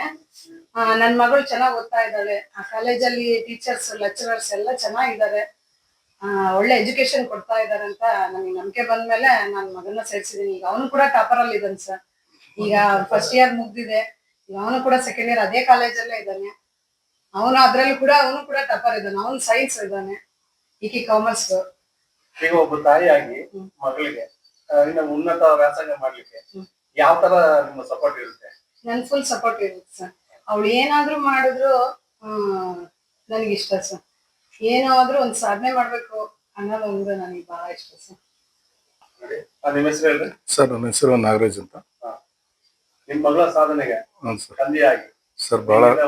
Speaker 12: ನನ್ ಮಗಳು ಚೆನ್ನಾಗ್ ಓದ್ತಾ ಇದ್ದಾಳೆ. ಆ ಕಾಲೇಜಲ್ಲಿ ಟೀಚರ್ಸ್ ಲೆಕ್ಚರರ್ಸ್ ಎಲ್ಲ ಚೆನ್ನಾಗಿದ್ದಾರೆ, ಒಳ್ಳೆ ಎಜುಕೇಶನ್ ಕೊಡ್ತಾ ಇದಾರೆ ಅಂತ ನನಗೆ ನಂಬಿಕೆ ಬಂದ್ಮೇಲೆ ನಾನು ಮಗನ ಸೇರ್ಸಿದೀನಿ. ಈಗ ಅವನು ಕೂಡ ಟಾಪರ್ ಅಲ್ಲಿ ಇದ್ದಾನೆ ಸರ್. ಈಗ ಫಸ್ಟ್ ಇಯರ್ ಮುಗ್ದಿದೆ, ಈಗ ಅವನು ಕೂಡ ಸೆಕೆಂಡ್ ಇಯರ್ ಅದೇ ಕಾಲೇಜಲ್ಲೇ ಇದ್ದಾನೆ. ಅದ್ರಲ್ಲಿ ಕೂಡ ಅವನು ಕೂಡ ಟಾಪರ್ ಇದ್ದಾನೆ. ಅವನು ಸೈನ್ಸ್ ಇದ್ದಾನೆ, ಈಕಿ ಕಾಮರ್ಸ್.
Speaker 5: ಈಗ ಒಬ್ಬ ತಾಯಿಯಾಗಿ ಮಗಳಿಗೆ ಇನ್ನು ಉನ್ನತ ವ್ಯಾಸಂಗ ಮಾಡ್ಲಿಕ್ಕೆ ಯಾವ ತರ ನಿಮ್ಮ ಸಪೋರ್ಟ್ ಇರುತ್ತೆ?
Speaker 12: ನನ್ ಫುಲ್ ಸಪೋರ್ಟ್ ಇರುತ್ತೆ ಸರ್. ಅವಳು ಏನಾದ್ರೂ ಮಾಡಿದ್ರು ನನಗಿಷ್ಟ ಸರ್. ಏನಾದ್ರೂ ಒಂದ್ ಸಾಧನೆ ಮಾಡ್ಬೇಕು ಅನ್ನೋದು ಒಂದು ನನಗೆ ಬಹಳ ಇಷ್ಟ ಸರ್.
Speaker 5: ನಿಮ್ಮ ಹೆಸರು ಹೇಳ್ರಿ
Speaker 13: ಸರ್. ನನ್ನ ಹೆಸರು ನಾಗರಾಜ್ ಅಂತ.
Speaker 5: ನಿಮ್ ಮಗಳ ಸಾಧನೆಗೆ ತಂದೆಯಾಗಿ
Speaker 13: ಸರ್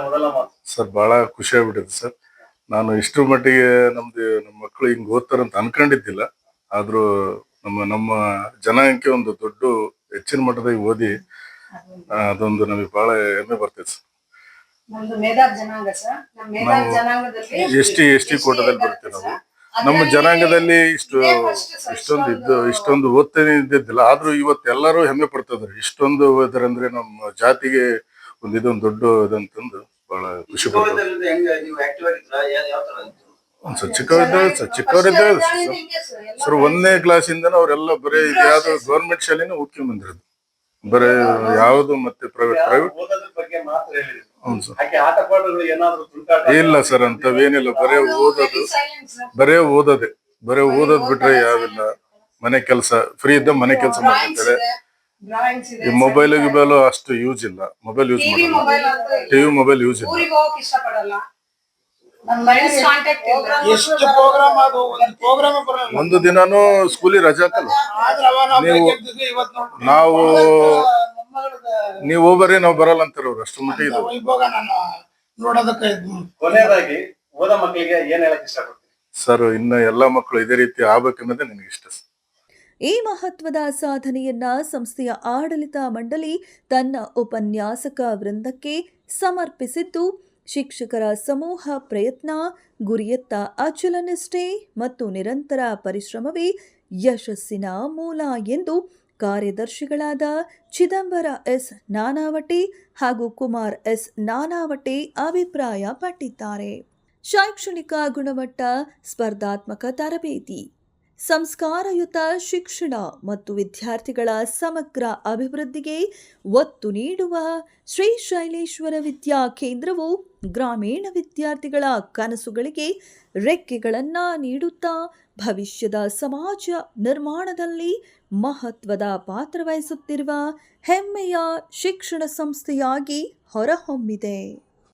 Speaker 5: ಮೊದಲ ಮಾತು
Speaker 13: ಸರ್ ಬಹಳ ಖುಷಿ ಆಗ್ಬಿಟ್ಟಿದೆ ಸರ್. ನಾನು ಇಷ್ಟರ ಮಟ್ಟಿಗೆ ನಮ್ಮ ಮಕ್ಕಳು ಹಿಂಗ್ ಓದ್ತಾರಂತ ಅನ್ಕೊಂಡಿದ್ದಿಲ್ಲ. ಆದ್ರೂ ನಮ್ಮ ಜನಾಂಗಕ್ಕೆ ಒಂದು ದೊಡ್ಡ ಹೆಚ್ಚಿನ ಮಟ್ಟದಾಗ ಓದಿ ಅದೊಂದು ನಮಗೆ ಬಹಳ ಹೆಮ್ಮೆ ಬರ್ತೈತೆ ಸರ್.
Speaker 12: ನಮ್ದು ಮೇಧಾವ್ ಜನಾಂಗ ಸರ್. ನಮ್ಮ ಮೇಧಾವ್ ಜನಾಂಗದಲ್ಲಿ
Speaker 13: ಎಸ್ ಟಿ ಕೋಟದಲ್ಲಿ ಬರ್ತೀವಿ ನಾವು. ನಮ್ಮ ಜನಾಂಗದಲ್ಲಿ ಇಷ್ಟೊಂದು ಓದ್ತಾನೆ ಇದ್ದಿದ್ದಿಲ್ಲ. ಆದ್ರೂ ಇವತ್ತು ಎಲ್ಲರೂ ಹೆಮ್ಮೆ ಪಡ್ತಿದ್ದಾರೆ. ಇಷ್ಟೊಂದು ಓದಾರಂದ್ರೆ ನಮ್ಮ ಜಾತಿಗೆ ಇದೊಂದು ದೊಡ್ಡ ಇದಂತಂದು ಬಹಳ ಖುಷಿ ಪಡ್ತಾರೆ. ಚಿಕ್ಕವರಿದ್ದಾಗ ಸರ್ 1ನೇ ಕ್ಲಾಸಿಂದ ಅವರೆಲ್ಲ ಬರೀ ಯಾವ್ದು ಗೌರ್ಮೆಂಟ್ ಶಾಲೆನ ಹೋಗ್ಕೊಂಡ್ ಬಂದಿರೋದು, ಬರೀ ಯಾವ್ದು ಮತ್ತೆ ಪ್ರೈವೇಟ್. ಇಲ್ಲ ಸರ್, ಅಂತವೇನಿಲ್ಲ. ಬರೇ ಓದೋದ್ ಬಿಟ್ರೆ ಯಾವಿಲ್ಲ. ಮನೆ ಕೆಲಸ ಫ್ರೀ ಇದ್ದ ಮನೆ ಕೆಲಸ ಮಾಡ್ತಿರ್ತಾರೆ. ಈ ಮೊಬೈಲ್ ಅಷ್ಟು ಯೂಸ್ ಇಲ್ಲ. ಮೊಬೈಲ್ ಯೂಸ್ ಮಾಡಲ್ಲ, ಟಿವಿ ಮೊಬೈಲ್ ಯೂಸ್ ಇಲ್ಲ. ಒಂದು ದಿನಾನು ಸ್ಕೂಲಿಗೆ ರಜೆ ಹಾಕಲ್ಲ. ನೀವು ಹೋಗ್ಬರ್ರಿ ನಾವು ಬರಲ್ಲ ಅಂತಾರ ಅವ್ರು. ಅಷ್ಟು ಮಟ್ಟಿಗೆ
Speaker 5: ಕೊನೆಯದಾಗಿ ಓದ ಮಕ್ಕಳಿಗೆ ಏನ್ ಹೇಳಕ್ ಇಷ್ಟಪಡ್ತೀನಿ
Speaker 13: ಸರ್? ಇನ್ನು ಎಲ್ಲಾ ಮಕ್ಕಳು ಇದೇ ರೀತಿ ಆಗ್ಬೇಕನ್ನೋದೇ ನನಗೆ ಇಷ್ಟ.
Speaker 1: ಈ ಮಹತ್ವದ ಸಾಧನೆಯನ್ನ ಸಂಸ್ಥೆಯ ಆಡಳಿತ ಮಂಡಳಿ ತನ್ನ ಉಪನ್ಯಾಸಕ ವೃಂದಕ್ಕೆ ಸಮರ್ಪಿಸಿದ್ದು, ಶಿಕ್ಷಕರ ಸಮೂಹ ಪ್ರಯತ್ನ, ಗುರಿಯತ್ತ ಅಚಲ ನಿಷ್ಠೆ ಮತ್ತು ನಿರಂತರ ಪರಿಶ್ರಮವೇ ಯಶಸ್ಸಿನ ಮೂಲ ಎಂದು ಕಾರ್ಯದರ್ಶಿಗಳಾದ ಚಿದಂಬರ ಎಸ್ ನಾನಾವಟೆ ಹಾಗೂ ಕುಮಾರ್ ಎಸ್ ನಾನಾವಟೆ ಅಭಿಪ್ರಾಯಪಟ್ಟಿದ್ದಾರೆ. ಶೈಕ್ಷಣಿಕ ಗುಣಮಟ್ಟ, ಸ್ಪರ್ಧಾತ್ಮಕ ತರಬೇತಿ, ಸಂಸ್ಕಾರಯುತ ಶಿಕ್ಷಣ ಮತ್ತು ವಿದ್ಯಾರ್ಥಿಗಳ ಸಮಗ್ರ ಅಭಿವೃದ್ಧಿಗೆ ಒತ್ತು ನೀಡುವ ಶ್ರೀಶೈಲೇಶ್ವರ ವಿದ್ಯಾ ಕೇಂದ್ರವು ಗ್ರಾಮೀಣ ವಿದ್ಯಾರ್ಥಿಗಳ ಕನಸುಗಳಿಗೆ ರೆಕ್ಕೆಗಳನ್ನು ನೀಡುತ್ತಾ ಭವಿಷ್ಯದ ಸಮಾಜ ನಿರ್ಮಾಣದಲ್ಲಿ ಮಹತ್ವದ ಪಾತ್ರವಹಿಸುತ್ತಿರುವ ಹೆಮ್ಮೆಯ ಶಿಕ್ಷಣ ಸಂಸ್ಥೆಯಾಗಿ ಹೊರಹೊಮ್ಮಿದೆ.